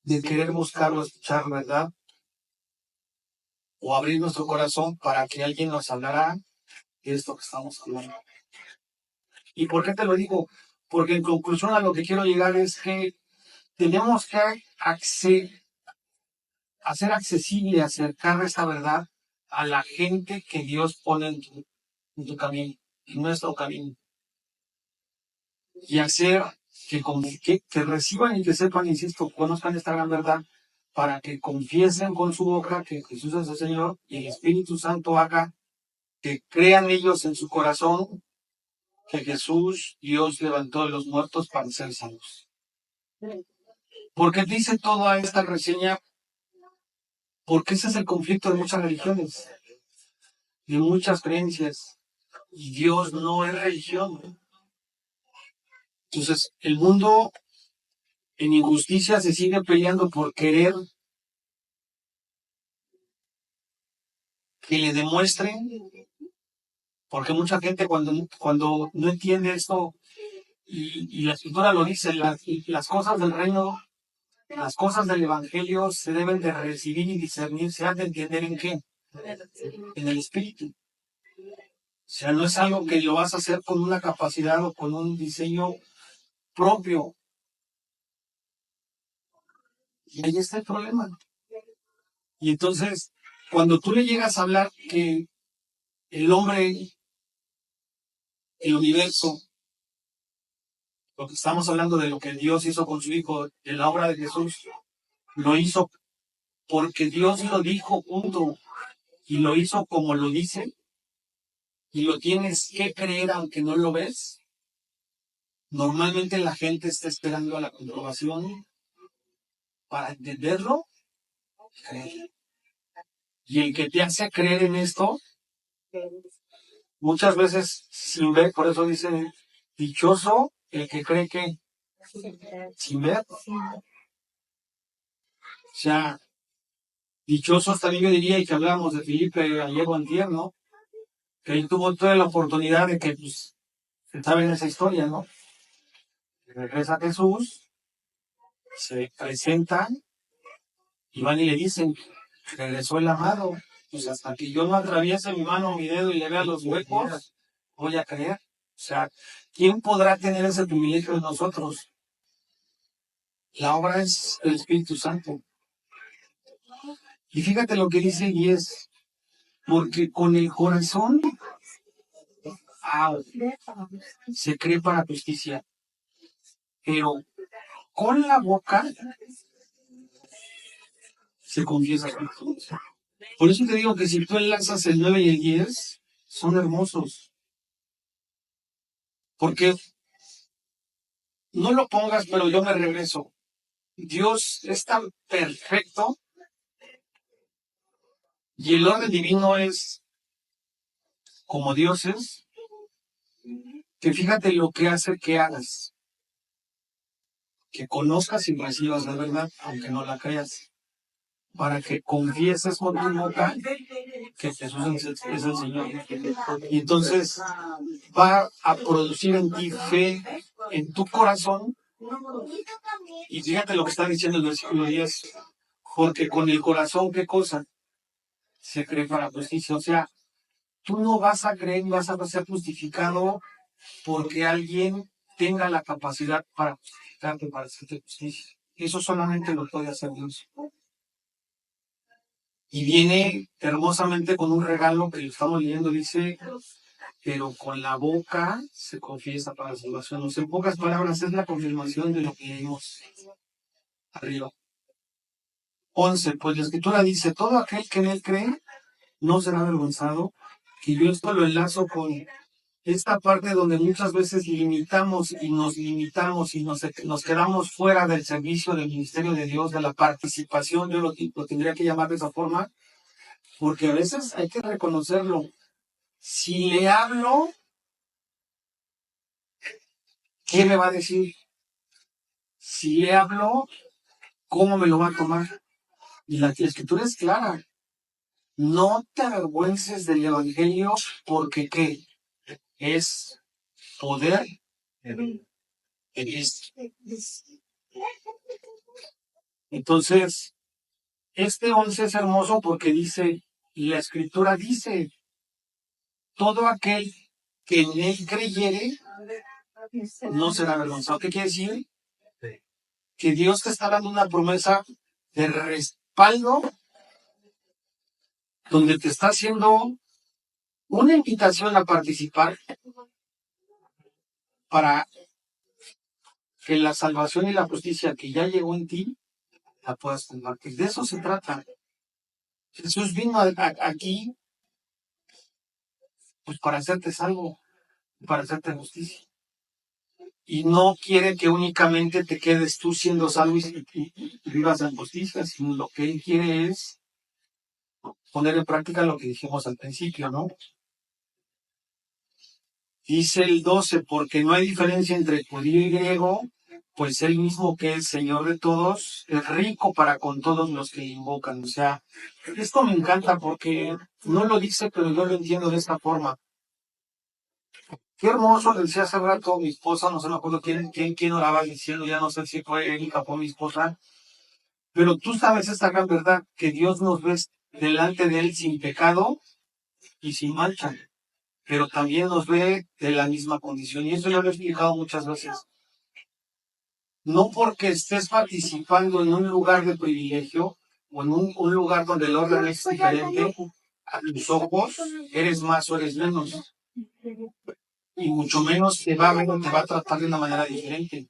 de querer buscar o escuchar verdad o abrir nuestro corazón para que alguien nos hablara de esto que estamos hablando. ¿Y por qué te lo digo? Porque en conclusión a lo que quiero llegar es que tenemos que hacer accesible, acercar esa verdad a la gente que Dios pone en tu camino, en nuestro camino. Y hacer que reciban y que sepan, insisto, conozcan esta gran verdad, para que confiesen con su boca que Jesús es el Señor y el Espíritu Santo haga que crean ellos en su corazón que Jesús, Dios, levantó de los muertos para ser salvos. ¿Por qué dice toda esta reseña? Porque ese es el conflicto de muchas religiones, de muchas creencias. Y Dios no es religión. Entonces, el mundo en injusticia se sigue peleando por querer que le demuestren, porque mucha gente cuando no entiende esto, y la escritura lo dice, las cosas del reino, las cosas del evangelio se deben de recibir y discernir, se han de entender en qué, en el espíritu. O sea, no es algo que lo vas a hacer con una capacidad o con un diseño propio. Y ahí está el problema. Y entonces, cuando tú le llegas a hablar que el hombre, el universo, lo que estamos hablando de lo que Dios hizo con su Hijo, de la obra de Jesús, lo hizo porque Dios lo dijo, punto, y lo hizo como lo dice, y lo tienes que creer aunque no lo ves. Normalmente la gente está esperando a la comprobación para entenderlo y creer. Y el que te hace creer en esto, muchas veces sin ver, por eso dice, dichoso el que cree que sin ver. O sea, dichosos también yo diría, y que hablamos de Felipe ayer o antier, ¿no? Que él tuvo toda la oportunidad de que, pues, se sabe en esa historia, ¿no? Regresa a Jesús, se presenta, Y van y le dicen, regresó el amado. Pues hasta que yo no atraviese mi mano, mi dedo y le vea los huecos, voy a creer. O sea, ¿quién podrá tener ese privilegio de nosotros? La obra es el Espíritu Santo. Y fíjate lo que dice y es, porque con el corazón se cree para justicia, pero con la boca se confiesa. Por eso te digo que si tú enlazas el 9 y el 10, son hermosos. Porque no lo pongas, pero yo me regreso. Dios es tan perfecto y el orden divino es como Dios es, que fíjate lo que hace que hagas, que conozcas y recibas la verdad, aunque no la creas, para que confieses con tu boca que Jesús es el Señor. Y entonces va a producir en ti fe, en tu corazón. Y fíjate lo que está diciendo el versículo 10, porque con el corazón, ¿qué cosa? Se cree para justicia. O sea, tú no vas a creer, vas a ser justificado porque alguien tenga la capacidad para justificarte, para hacerte justicia. Eso solamente lo puede hacer Dios. Y viene hermosamente con un regalo que lo estamos leyendo, dice, pero con la boca se confiesa para la salvación. O sea, en pocas palabras, es la confirmación de lo que leímos arriba. 11, pues la Escritura dice, todo aquel que en él cree no será avergonzado, que yo esto lo enlazo con esta parte donde muchas veces limitamos y nos quedamos fuera del servicio del ministerio de Dios, de la participación, yo lo tendría que llamar de esa forma, porque a veces hay que reconocerlo. Si le hablo, ¿qué me va a decir? Si le hablo, ¿cómo me lo va a tomar? Y la Escritura es clara. No te avergüences del Evangelio porque ¿qué? Es poder en Cristo. Entonces, este 11 es hermoso porque dice, la Escritura dice, todo aquel que en él creyere no será avergonzado. ¿Qué quiere decir? Que Dios te está dando una promesa de respaldo donde te está haciendo una invitación a participar para que la salvación y la justicia que ya llegó en ti la puedas compartir. De eso se trata. Jesús vino aquí pues para hacerte salvo, para hacerte justicia. Y no quiere que únicamente te quedes tú siendo salvo y vivas en justicia, sino lo que Él quiere es poner en práctica lo que dijimos al principio, ¿no? Dice el 12, porque no hay diferencia entre judío y griego, pues Él mismo que es Señor de todos, es rico para con todos los que le invocan. O sea, esto me encanta porque no lo dice, pero yo lo entiendo de esta forma. Qué hermoso, le decía hace rato mi esposa, no sé, me acuerdo quién oraba diciendo, ya no sé si fue Erika o mi esposa, pero tú sabes esta gran verdad, que Dios nos ve delante de Él sin pecado y sin mancha, pero también nos ve de la misma condición, y eso yo lo he explicado muchas veces. No porque estés participando en un lugar de privilegio o en un lugar donde el orden es diferente, a tus ojos eres más o eres menos. Y mucho menos te va a ver o te va a tratar de una manera diferente.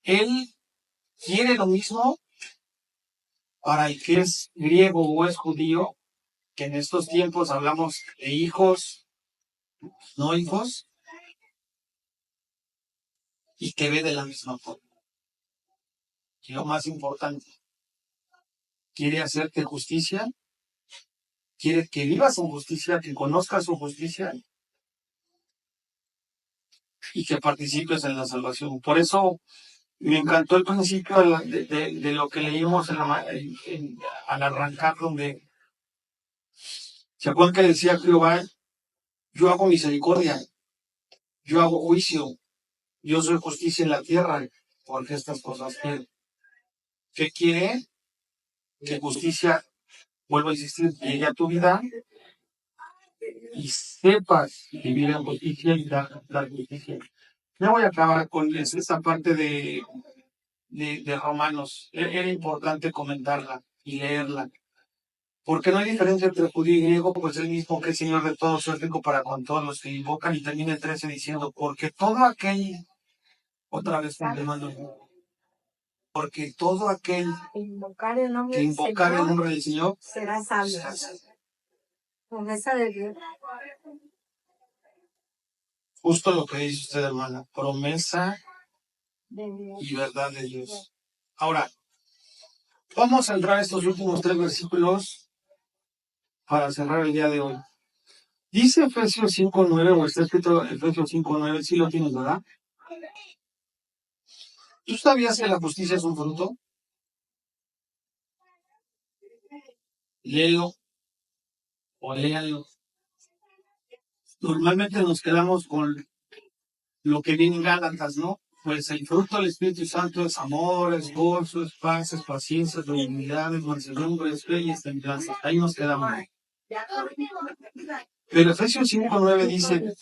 Él quiere lo mismo para el que es griego o es judío, que en estos tiempos hablamos de hijos, no hijos, y que ve de la misma forma. Y lo más importante, quiere hacerte justicia, quiere que vivas su justicia, que conozcas su justicia y que participes en la salvación. Por eso me encantó el principio de lo que leímos al arrancar, donde se acuerdan que decía Jehová, yo hago misericordia, yo hago juicio, yo soy justicia en la tierra, porque estas cosas quiere. ¿Qué quiere? que justicia, vuelvo a insistir, llegue a tu vida y sepas vivir en justicia y dar justicia. Ya voy a acabar con esta parte de Romanos. Era importante comentarla y leerla. Porque no hay diferencia entre judío y griego, pues el mismo que es Señor de todos, es rico para con todos los que invocan. Y termina el 13 diciendo, porque todo aquel, otra vez confirmando, porque todo aquel Invocar el nombre que del invocar el Señor nombre del Señor será salvo. será salvo. Promesa de Dios. Justo lo que dice usted, hermana, promesa De Dios. y verdad de Dios. Ahora, vamos a entrar a estos últimos 3 versículos para cerrar el día de hoy. Dice Efesios 5:9, o está escrito Efesios 5:9, sí lo tienes, ¿verdad? ¿Tú sabías que la justicia es un fruto? Léelo o léalo. Normalmente nos quedamos con lo que viene en Gálatas, ¿no? Pues el fruto del Espíritu Santo es amor, es gozo, es paz, es paciencia, es benignidad, es mansedumbre, es fe y es templanza. Ahí nos quedamos. Pero Efesios 5:9 dice,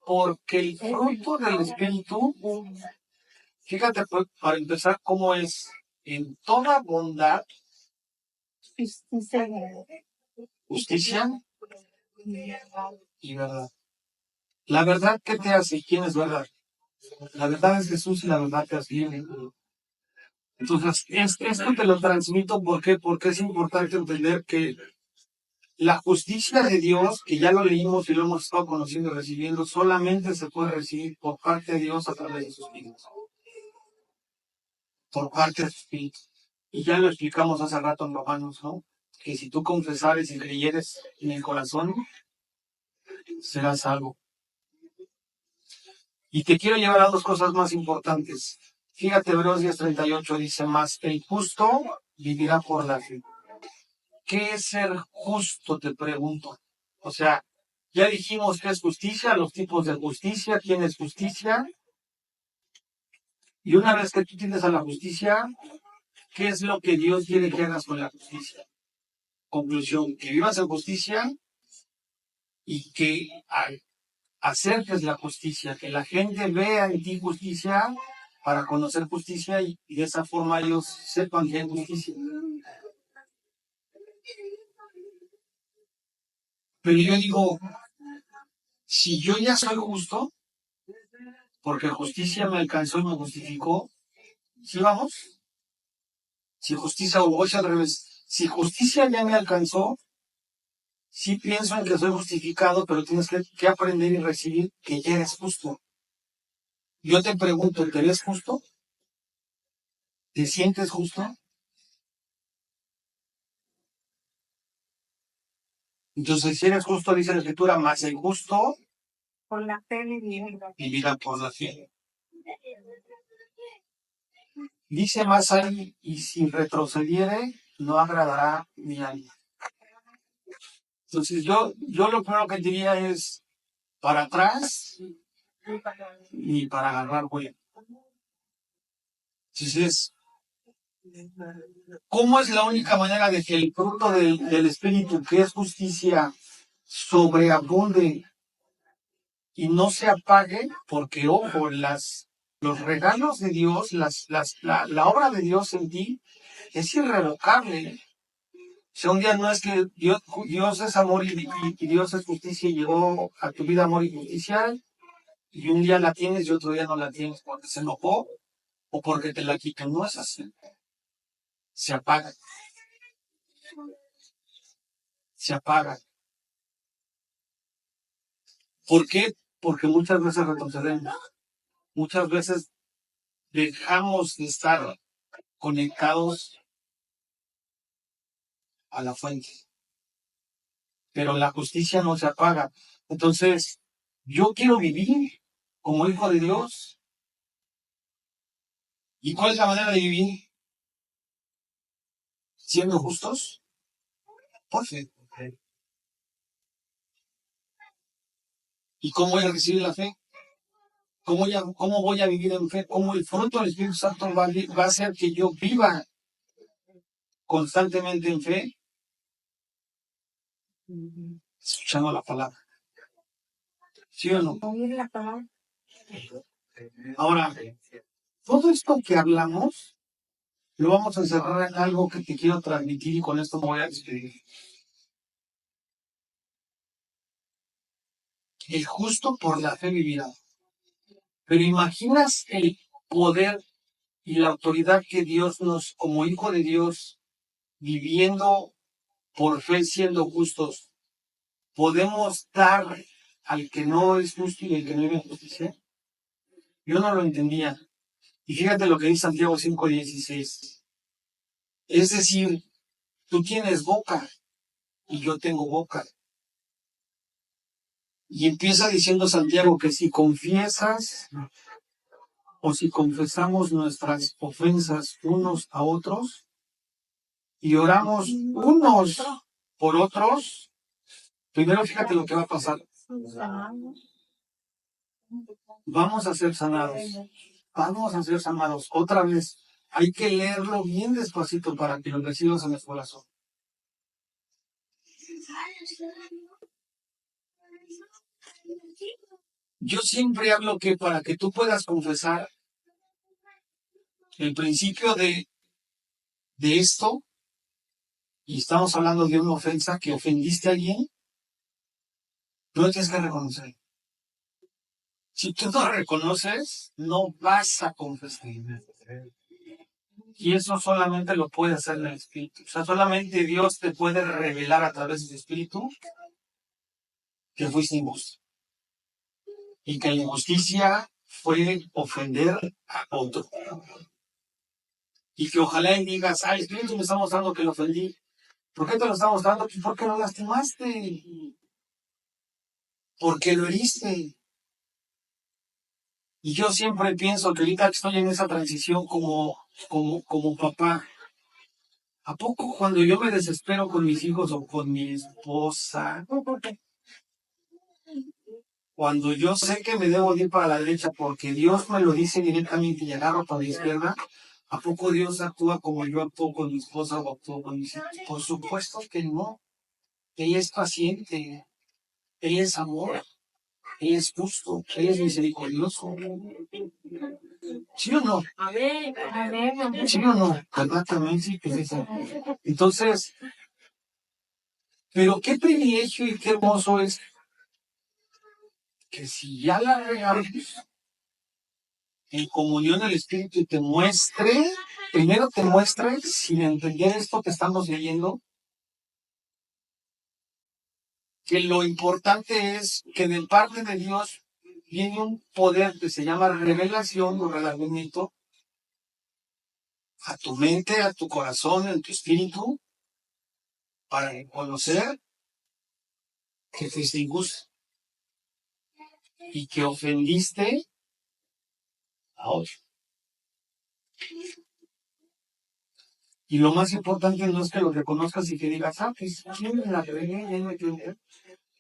porque el fruto del Espíritu, fíjate pues, para empezar, cómo es en toda bondad, justicia y verdad. La verdad, ¿qué te hace? ¿Quién es verdad? La verdad es Jesús y la verdad te hace libre. Entonces, esto te lo transmito, ¿por qué? Porque es importante entender que la justicia de Dios, que ya lo leímos y lo hemos estado conociendo y recibiendo, solamente se puede recibir por parte de Dios a través de sus vidas. Por parte de sus vidas. Y ya lo explicamos hace rato en Romanos, ¿no? Que si tú confesares y creyeres en el corazón, serás salvo. Y te quiero llevar a 2 cosas más importantes. Fíjate, Hebreos 10:38 dice más, el justo vivirá por la fe. ¿Qué es ser justo? Te pregunto. O sea, ya dijimos qué es justicia, los tipos de justicia, quién es justicia. Y una vez que tú tienes a la justicia, ¿qué es lo que Dios quiere que hagas con la justicia? Conclusión, que vivas en justicia y que acerques la justicia, que la gente vea en ti justicia para conocer justicia y de esa forma ellos sepan que hay justicia. Pero yo digo, si yo ya soy justo, porque justicia me alcanzó y me justificó, ¿sí vamos? Si justicia, o al revés, si justicia ya me alcanzó, sí pienso en que soy justificado, pero tienes que aprender y recibir que ya eres justo. Yo te pregunto, ¿te ves justo? ¿Te sientes justo? Entonces, si eres justo, dice la Escritura, más el justo Por la fe vivirá por la fe. Dice más ahí, y si retrocediere, no agradará mi alma. Entonces, yo lo primero que diría es, para atrás, ni para agarrar vuelo. Entonces, ¿cómo es la única manera de que el fruto del Espíritu, que es justicia, sobreabunde y no se apague? Porque, ojo, los regalos de Dios, la obra de Dios en ti es irrevocable. O sea, un día no es que Dios es amor y Dios es justicia y llegó a tu vida amor y justicia, y un día la tienes y otro día no la tienes porque se enojó o porque te la quitan. No es así. Se apaga. Se apaga. ¿Por qué? Porque muchas veces retrocedemos. Muchas veces dejamos de estar conectados a la fuente. Pero la justicia no se apaga. Entonces, yo quiero vivir como hijo de Dios. ¿Y cuál es la manera de vivir? Siendo justos por fe. ¿Y cómo voy a recibir la fe? ¿Cómo voy a vivir en fe? ¿Cómo el fruto del Espíritu Santo va a hacer que yo viva constantemente en fe, escuchando la palabra. ¿Sí o no? Oír la palabra. Ahora, todo esto que hablamos, lo vamos a encerrar en algo que te quiero transmitir y con esto me voy a despedir. El justo por la fe vivirá. Pero imaginas el poder y la autoridad que Dios nos, como hijo de Dios, viviendo por fe, siendo justos, podemos dar al que no es justo y al que no vive en justicia. Yo no lo entendía. Y fíjate lo que dice Santiago 5:16. Es decir, tú tienes boca y yo tengo boca. Y empieza diciendo Santiago que si confiesas o si confesamos nuestras ofensas unos a otros y oramos unos por otros, primero fíjate lo que va a pasar. Vamos a ser sanados. Vamos a ser sanados. Otra vez, hay que leerlo bien despacito para que lo recibas en el corazón. Yo siempre hablo que para que tú puedas confesar el principio de esto, y estamos hablando de una ofensa, que ofendiste a alguien, tú lo tienes que reconocer. Si tú no lo reconoces, no vas a confesar. Y eso solamente lo puede hacer el Espíritu. O sea, solamente Dios te puede revelar a través de su Espíritu que fuiste injusto. Y que la injusticia fue ofender a otro. Y que ojalá y digas, el Espíritu me está mostrando que lo ofendí. ¿Por qué te lo está mostrando? Pues porque lo lastimaste. Porque lo heriste. Y yo siempre pienso que ahorita que estoy en esa transición como papá, ¿a poco cuando yo me desespero con mis hijos o con mi esposa, cuando yo sé que me debo ir para la derecha porque Dios me lo dice directamente y agarro para la izquierda, ¿a poco Dios actúa como yo actúo con mi esposa o actúo con mis hijos? Por supuesto que no. Ella es paciente, ella es amor, ella es justo, ella es misericordioso. ¿Sí o no? ¿Sí o no? Exactamente, sí, pues eso. Entonces, pero qué privilegio y qué hermoso es que si ya la regamos en comunión el Espíritu te muestre, primero te muestre, sin entender esto que estamos leyendo, que lo importante es que de parte de Dios viene un poder que se llama revelación o revelamiento a tu mente, a tu corazón, a tu espíritu, para reconocer que fuiste injusto y que ofendiste a otro. Y lo más importante no es que lo reconozcas y que digas, pues, ¿quién me la regué? Ya no entiendo.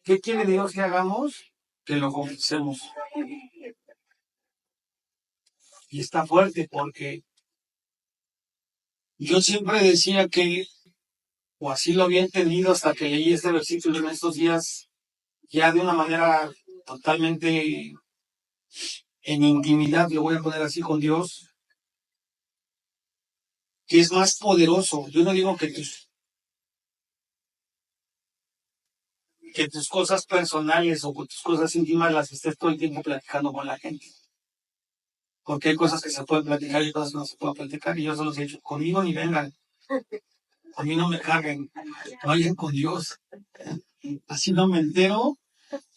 ¿Qué quiere Dios que hagamos? Que lo confesemos. Y está fuerte porque yo siempre decía que, o así lo había entendido hasta que leí este versículo en estos días, ya de una manera totalmente en intimidad, lo voy a poner así con Dios, que es más poderoso. Yo no digo que tus cosas personales o tus cosas íntimas las estés todo el tiempo platicando con la gente. Porque hay cosas que se pueden platicar y cosas que no se pueden platicar. Y yo se los he dicho, conmigo ni vengan. A mí no me carguen. Vayan con Dios. Así no me entero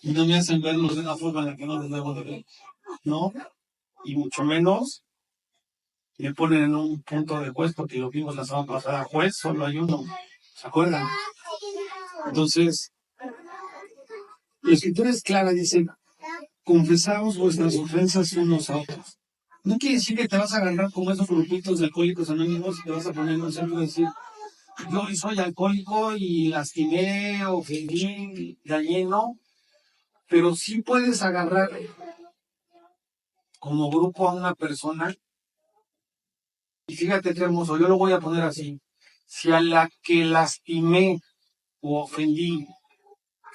y no me hacen verlos de una forma en la que no les debo de ver. ¿No? Y mucho menos me ponen en un punto de juez, porque lo vimos la semana pasada. Juez, solo hay uno. ¿Se acuerdan? Entonces, la escritura es clara, dice, confesamos vuestras ofensas unos a otros. No quiere decir que te vas a agarrar como esos grupitos de alcohólicos anónimos y te vas a poner en un centro y decir, yo soy alcohólico y lastimé, ofendí, dañé, no. Pero sí puedes agarrar como grupo a una persona. Y fíjate qué hermoso, yo lo voy a poner así. Si a la que lastimé o ofendí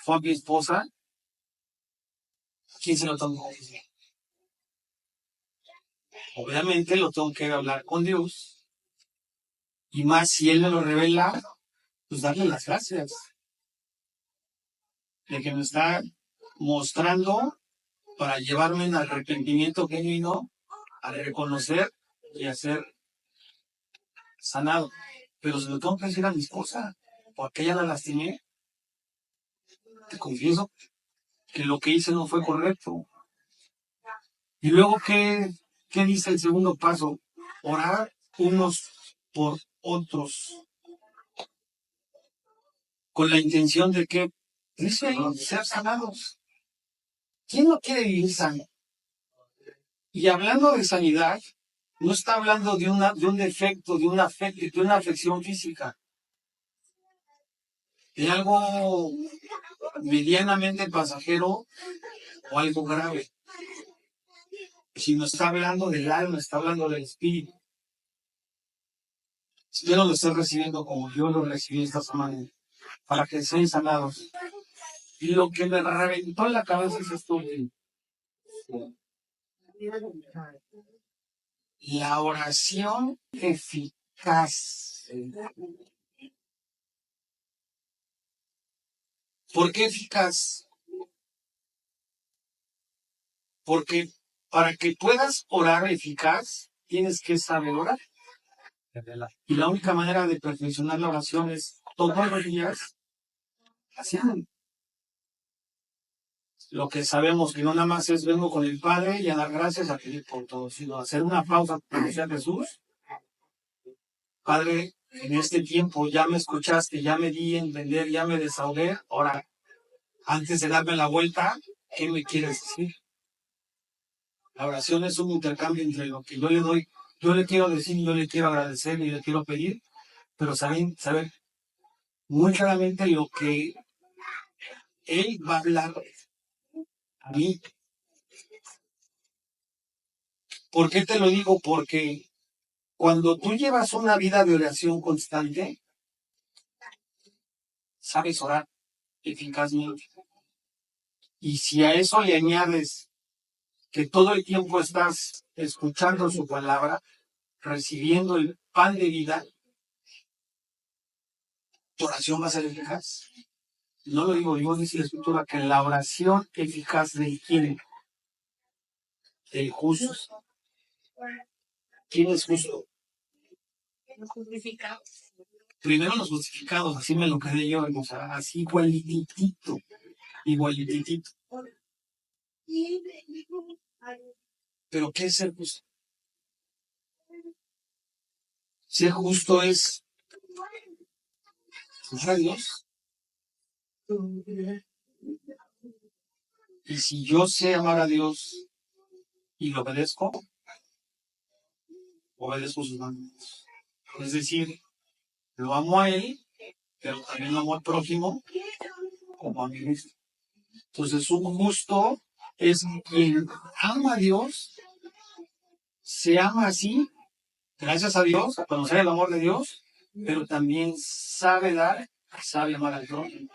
fue a mi esposa, ¿a quién se lo tengo que decir? Obviamente lo tengo que hablar con Dios, y más si Él me lo revela, pues darle las gracias de que me está mostrando para llevarme en arrepentimiento genuino, a reconocer y a ser sanado. Pero se lo tengo que decir a mi esposa, porque ella la lastimé. Te confieso que lo que hice no fue correcto. Y luego, ¿qué dice el segundo paso? Orar unos por otros. Con la intención de que, dice ahí, ser sanados. ¿Quién no quiere vivir sano? Y hablando de sanidad, no está hablando de un defecto, de una afección física, de algo medianamente pasajero o algo grave, sino está hablando del alma, está hablando del espíritu. Espero lo estés recibiendo como yo lo recibí esta semana, para que sean sanados. Y lo que me reventó en la cabeza es esto: la oración eficaz. ¿Por qué eficaz? Porque para que puedas orar eficaz, tienes que saber orar. Y la única manera de perfeccionar la oración es todos los días haciendo lo que sabemos, que no nada más es vengo con el Padre y a dar gracias a pedir por todo, sino hacer una pausa, como decía Jesús. Padre, en este tiempo ya me escuchaste, ya me di a entender, ya me desahogué. Ahora, antes de darme la vuelta, ¿qué me quieres decir? La oración es un intercambio entre lo que yo le doy, yo le quiero decir, yo le quiero agradecer y le quiero pedir, pero saber muy claramente lo que Él va a hablar a mí. ¿Por qué te lo digo? Porque cuando tú llevas una vida de oración constante, sabes orar eficazmente. Y si a eso le añades que todo el tiempo estás escuchando su palabra, recibiendo el pan de vida, tu oración va a ser eficaz. No lo digo yo, dice la Escritura, que la oración eficaz de quién, del justo. ¿Quién es justo? Los justificados. Primero los justificados, así me lo quedé yo, o sea, así igualititito, igualititito. Pero ¿qué es ser justo? Ser justo es amar a Dios. Y si yo sé amar a Dios y lo obedezco, obedezco sus mandamientos. Es decir, lo amo a Él, pero también lo amo al prójimo como a mí mismo. Entonces, un justo es quien ama a Dios, se ama así, gracias a Dios, a conocer el amor de Dios, pero también sabe dar, sabe amar al prójimo.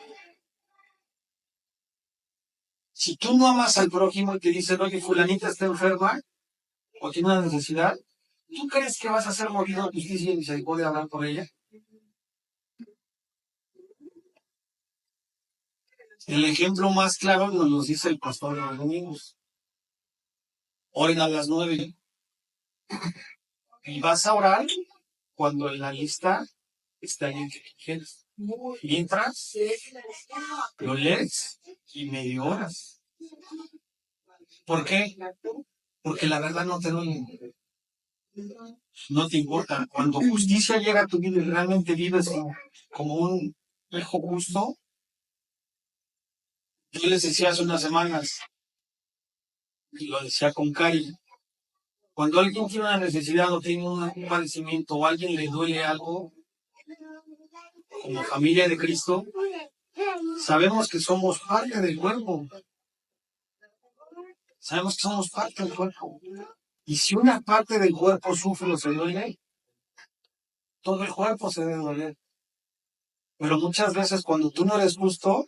Si tú no amas al prójimo y te dicen, oye, fulanita está enferma o tiene una necesidad, ¿tú crees que vas a ser movido a justicia y misericordia a hablar por ella? El ejemplo más claro nos lo dice el pastor de los domingos. Oren a las 9 y vas a orar cuando en la lista está alguien que quieres. Mientras lo lees y medio horas. ¿Por qué? Porque la verdad no te duele. No te importa. Cuando justicia llega a tu vida y realmente vives como un hijo justo, yo les decía hace unas semanas, y lo decía con Cari, cuando alguien tiene una necesidad o tiene un padecimiento o a alguien le duele algo, como familia de Cristo, sabemos que somos parte del cuerpo. Sabemos que somos parte del cuerpo. Y si una parte del cuerpo sufre o se duele, todo el cuerpo se debe doler. Pero muchas veces cuando tú no eres justo,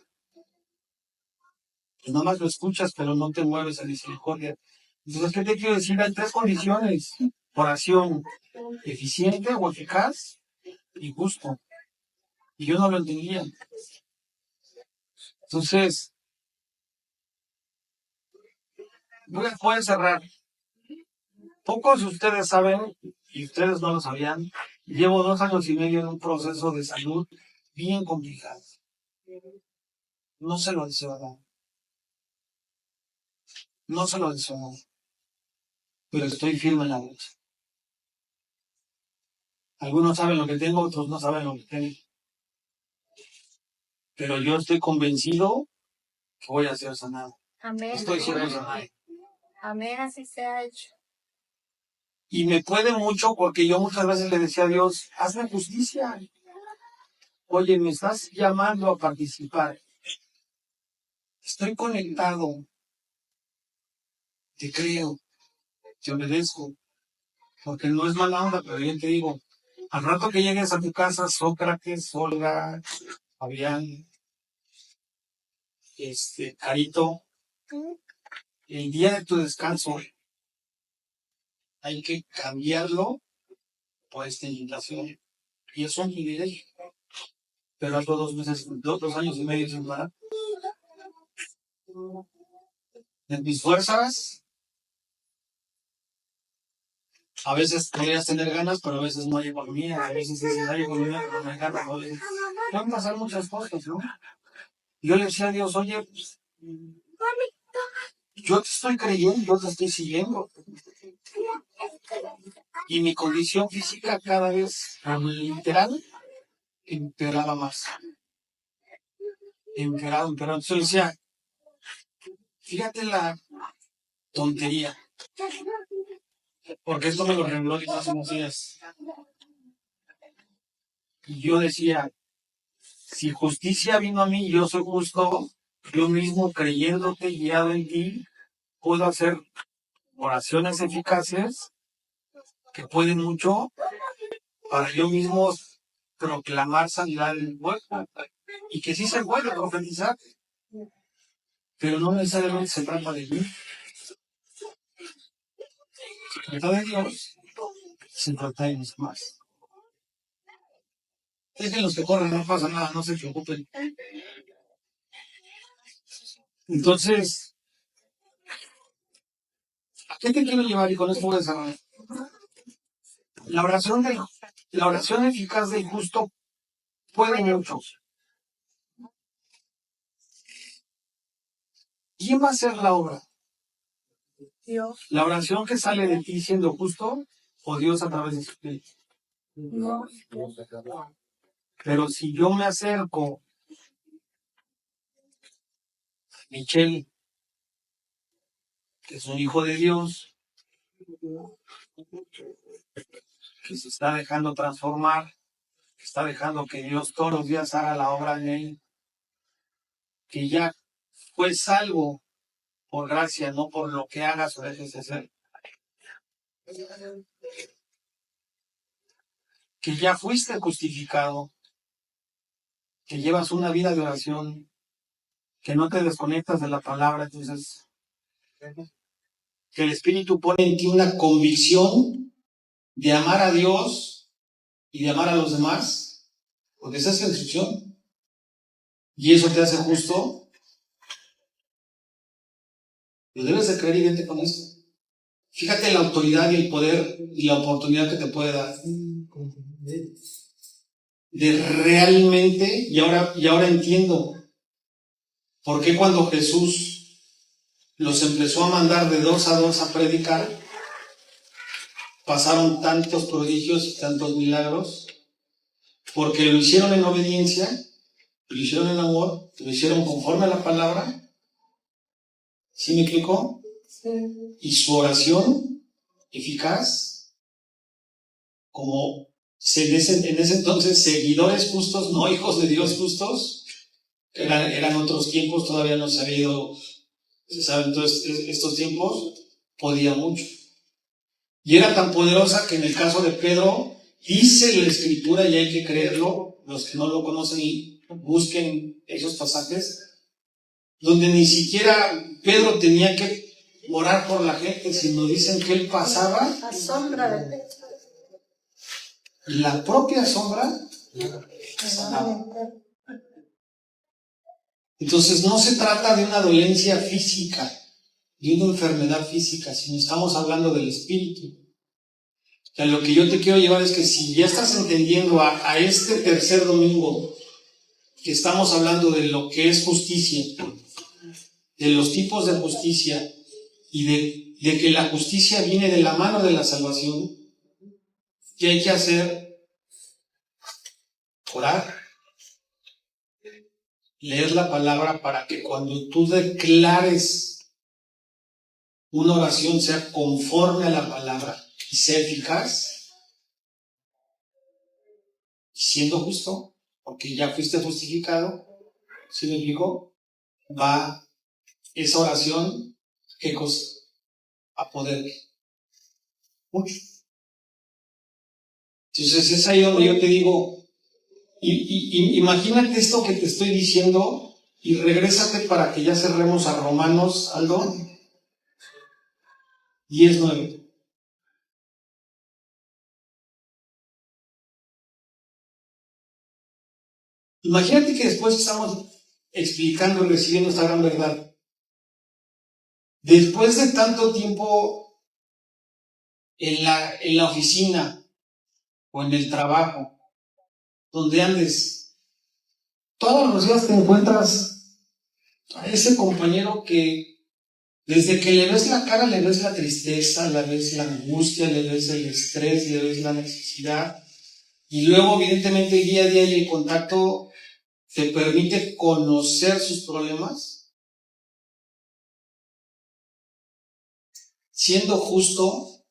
pues nada más lo escuchas, pero no te mueves a misericordia. Entonces, ¿qué te quiero decir? Hay tres condiciones: oración eficiente o eficaz y justo. Y yo no lo entendía. Entonces, voy a cerrar. Pocos de ustedes saben, y ustedes no lo sabían, llevo 2 años y medio en un proceso de salud bien complicado. No se lo deseo a nadie. No se lo deseo a nadie. Pero estoy firme en la lucha. Algunos saben lo que tengo, otros no saben lo que tengo. Pero yo estoy convencido que voy a ser sanado. Amén. Estoy siendo sanado. Amén, así se ha hecho. Y me puede mucho porque yo muchas veces le decía a Dios, hazme justicia. Oye, me estás llamando a participar. Estoy conectado. Te creo. Te obedezco. Porque no es mala onda, pero bien te digo, al rato que llegues a tu casa, Sócrates, Olga, Fabián, Carito, el día de tu descanso hay que cambiarlo por esta invitación. Y eso es mi derecho. Pero algo 2 años y medio sin parar. En mis fuerzas, a veces podrías tener ganas, pero a veces no hay economía, a veces dices, hay economía, pero no hay ganas, a veces pueden pasar muchas cosas, ¿no? Yo le decía a Dios, oye, pues, yo te estoy creyendo, yo te estoy siguiendo. Y mi condición física cada vez, literal, empeoraba más. Empeoraba. Entonces yo decía, fíjate la tontería. Porque esto me lo reveló Dios hace unos días. Y yo decía, si justicia vino a mí, yo soy justo, yo mismo creyéndote, guiado en ti, puedo hacer oraciones eficaces que pueden mucho para yo mismo proclamar sanidad del cuerpo. Y que sí se puede profetizar, pero no necesariamente se trata de mí. Se trata de Dios, se trata de los demás. Déjenlos que corren, no pasa nada, no se preocupen. Entonces, ¿a qué te quiero llevar? Y con esto voy a cerrar. La oración eficaz del justo puede mucho. ¿Quién va a hacer la obra? Dios. ¿La oración que sale de ti siendo justo o Dios a través de su espíritu? Dios. Pero si yo me acerco a Michelle, que es un hijo de Dios, que se está dejando transformar, que está dejando que Dios todos los días haga la obra en él, que ya fue salvo por gracia, no por lo que hagas o dejes de hacer, que ya fuiste justificado, que llevas una vida de oración, que no te desconectas de la palabra, entonces que el Espíritu pone en ti una convicción de amar a Dios y de amar a los demás, porque esa es la instrucción, y eso te hace justo, lo debes de creer y vente con esto. Fíjate la autoridad y el poder y la oportunidad que te puede dar de realmente, y ahora entiendo por qué cuando Jesús los empezó a mandar de 2 a 2 a predicar, pasaron tantos prodigios y tantos milagros, porque lo hicieron en obediencia, lo hicieron en amor, lo hicieron conforme a la palabra. ¿Sí me explicó? Sí. Y su oración eficaz, como en ese entonces seguidores justos, no hijos de Dios justos, eran otros tiempos, todavía no se había ido, se sabe, entonces estos tiempos podía mucho. Y era tan poderosa que en el caso de Pedro Dice la Escritura, y hay que creerlo, los que no lo conocen, busquen esos pasajes, donde ni siquiera Pedro tenía que orar por la gente, sino dicen que él pasaba La sombra de Pedro. y la propia sombra sanaba. Entonces no se trata de una dolencia física, de una enfermedad física, sino estamos hablando del espíritu. O sea, lo que yo te quiero llevar es que si ya estás entendiendo a este tercer domingo, que estamos hablando de lo que es justicia, de los tipos de justicia y de que la justicia viene de la mano de la salvación, ¿qué hay que hacer? Orar, leer la palabra para que cuando tú declares una oración sea conforme a la palabra y sea eficaz, siendo justo, porque ya fuiste justificado. ¿Sí me explico? Va esa oración, ¿qué cosa? A poder mucho. Entonces es ahí donde yo te digo, imagínate esto que te estoy diciendo y regrésate para que ya cerremos a Romanos, Aldo, 10:9. Imagínate que después estamos explicando y recibiendo esta gran verdad. Después de tanto tiempo en la oficina o en el trabajo, donde andes, todos los días te encuentras a ese compañero que desde que le ves la cara, le ves la tristeza, le ves la angustia, le ves el estrés, le ves la necesidad. Y luego, evidentemente, día a día y el contacto te permite conocer sus problemas. Siendo justo,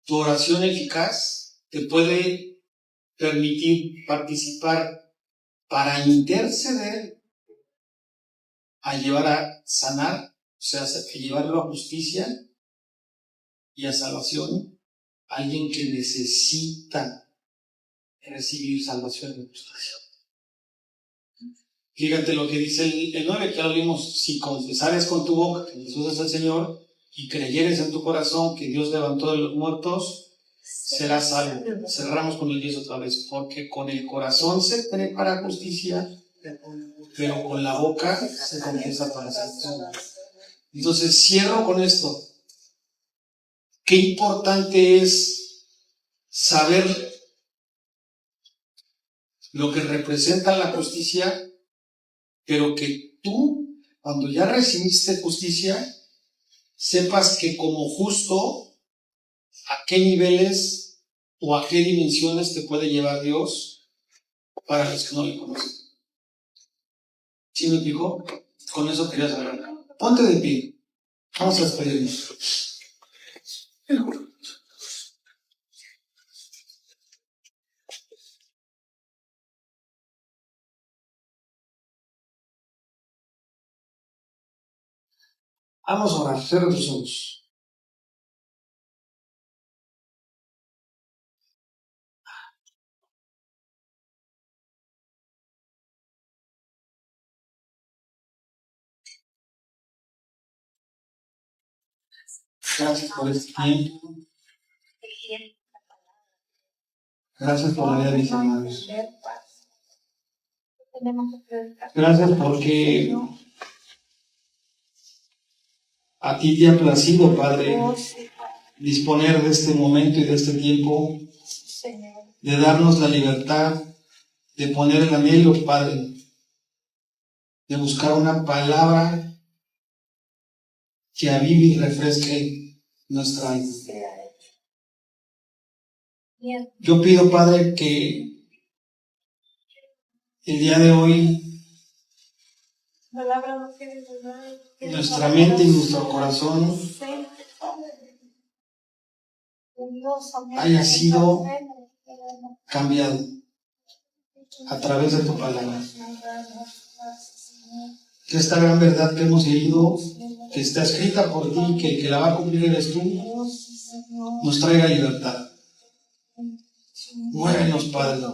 tu oración eficaz te puede permitir participar para interceder a llevar a sanar, o sea, a llevarlo a justicia y a salvación, a alguien que necesita recibir salvación y justicia. Fíjate lo que dice el 9, que ahora vimos: si confesares con tu boca que Jesús es el Señor y creyeres en tu corazón que Dios levantó de los muertos, serás salvo. Cerramos con el 10 otra vez: porque con el corazón se cree para justicia, pero con la boca se confiesa para salvación. Entonces cierro con esto. Qué importante es saber lo que representa la justicia, pero que tú, cuando ya recibiste justicia, sepas que como justo, a qué niveles o a qué dimensiones te puede llevar Dios para los que no le conocen. ¿Sí me explico? Con eso quería saber. Ponte de pie. Vamos a despedirnos. Vamos a orar. Cierra tus ojos. Gracias por este tiempo. Gracias por la vida de mis hermanos. Gracias porque a ti te ha placido, Padre, disponer de este momento y de este tiempo, de darnos la libertad, de poner el anhelo, Padre, de buscar una palabra que avive y refresque nuestra alma. Yo pido, Padre, que el día de hoy nuestra mente y nuestro corazón haya sido cambiado a través de tu palabra. Que esta gran verdad que hemos leído que está escrita por ti, que el que la va a cumplir eres tú, nos traiga libertad. Muévenos, Padre.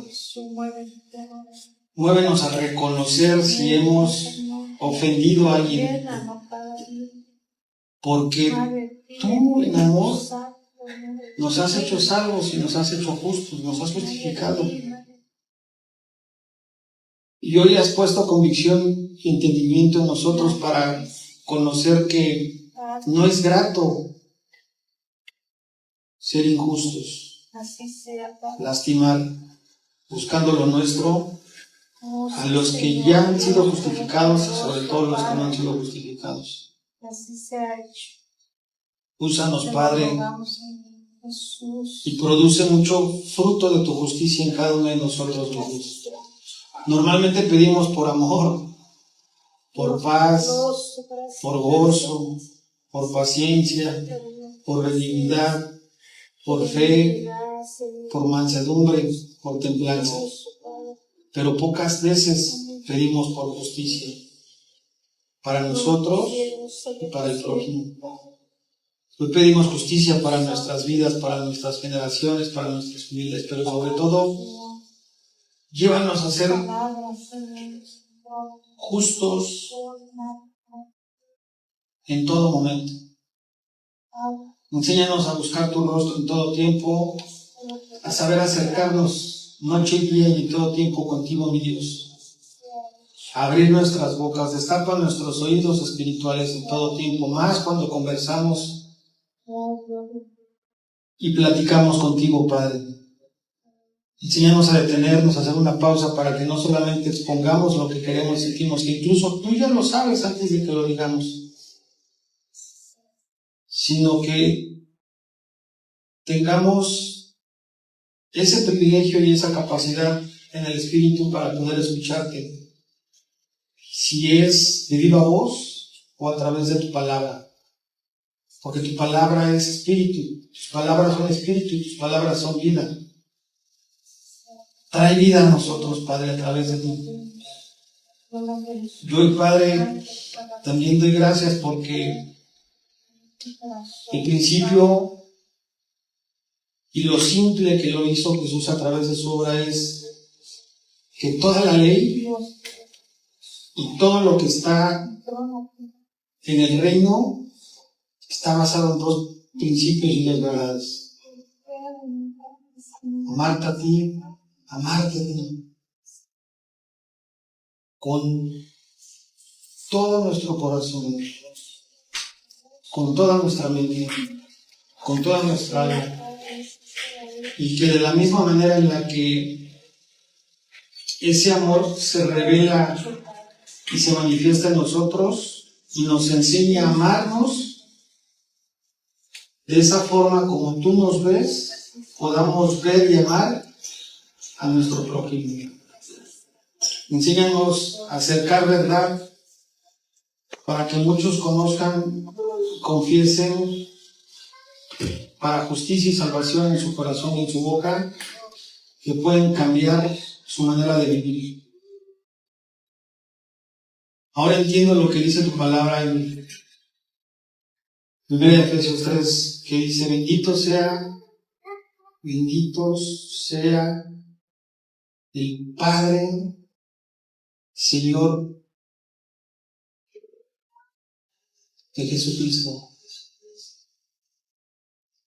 Muévenos a reconocer si hemos ofendido a alguien, porque tú en amor nos has hecho salvos y nos has hecho justos, nos has justificado. Y hoy has puesto convicción y entendimiento en nosotros para conocer que no es grato ser injustos, lastimar, buscando lo nuestro a los que ya han sido justificados y sobre todo los que no han sido justificados. Úsanos, Padre, y produce mucho fruto de tu justicia en cada uno de nosotros, Jesús. Normalmente pedimos por amor, por paz, por gozo, por paciencia, por benignidad, por fe, por mansedumbre, por templanza. Pero pocas veces pedimos por justicia para nosotros y para el prójimo. Hoy pedimos justicia para nuestras vidas, para nuestras generaciones, para nuestras familias, pero sobre todo, llévanos a ser justos en todo momento. Enséñanos a buscar tu rostro en todo tiempo, a saber acercarnos noche y día y en todo tiempo contigo, mi Dios. A abrir nuestras bocas, destapa nuestros oídos espirituales en todo tiempo, más cuando conversamos y platicamos contigo, Padre. Enséñanos a detenernos, a hacer una pausa para que no solamente expongamos lo que queremos y sentimos, que incluso tú ya lo sabes antes de que lo digamos, sino que tengamos ese privilegio y esa capacidad en el Espíritu para poder escucharte, si es de viva voz o a través de tu palabra, porque tu palabra es espíritu, tus palabras son espíritu y tus palabras son vida. Trae vida a nosotros, Padre, a través de ti. Yo, Padre, también doy gracias porque el principio y lo simple que lo hizo Jesús a través de su obra es que toda la ley y todo lo que está en el reino está basado en dos principios y dos verdades. Amarte a ti, amarte a ti, con todo nuestro corazón, con toda nuestra mente, con toda nuestra alma, y que de la misma manera en la que ese amor se revela y se manifiesta en nosotros y nos enseña a amarnos, de esa forma como tú nos ves, podamos ver y amar a nuestro prójimo. Enséñanos a acercar verdad para que muchos conozcan, confiesen, para justicia y salvación en su corazón y en su boca, que pueden cambiar su manera de vivir. Ahora entiendo lo que dice tu palabra en 1 Efesios 3, que dice: bendito sea el Padre, Señor de Jesucristo,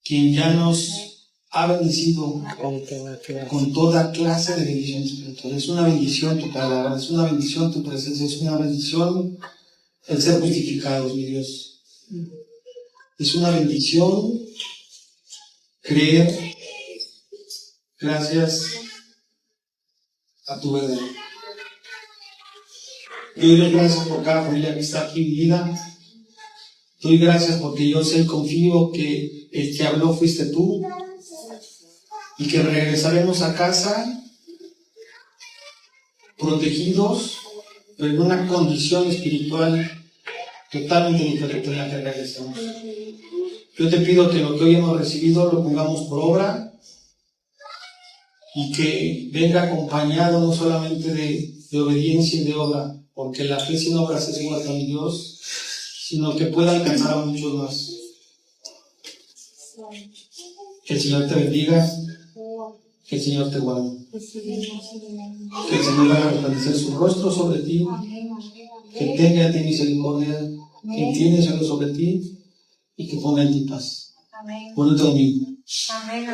quien ya nos ha bendecido con toda clase de bendiciones espirituales. Es una bendición tu palabra, es una bendición tu presencia, es una bendición el ser justificados, mi Dios. Es una bendición creer gracias a tu verdad. Yo doy gracias por cada familia que está aquí unida. Doy gracias porque yo sé y confío que el que habló fuiste tú y que regresaremos a casa protegidos, pero en una condición espiritual totalmente diferente de la que regresamos. Yo te pido que lo que hoy hemos recibido lo pongamos por obra y que venga acompañado no solamente de obediencia y de obra, porque la fe sin obras es muerta, mi Dios, sino que pueda alcanzar a muchos más. Que el Señor te bendiga, que el Señor te guarde, que el Señor haga resplandecer su rostro sobre ti, que tenga a ti misericordia, que incline su sobre ti y que ponga en ti paz. Amén. Bonito domingo. Amén.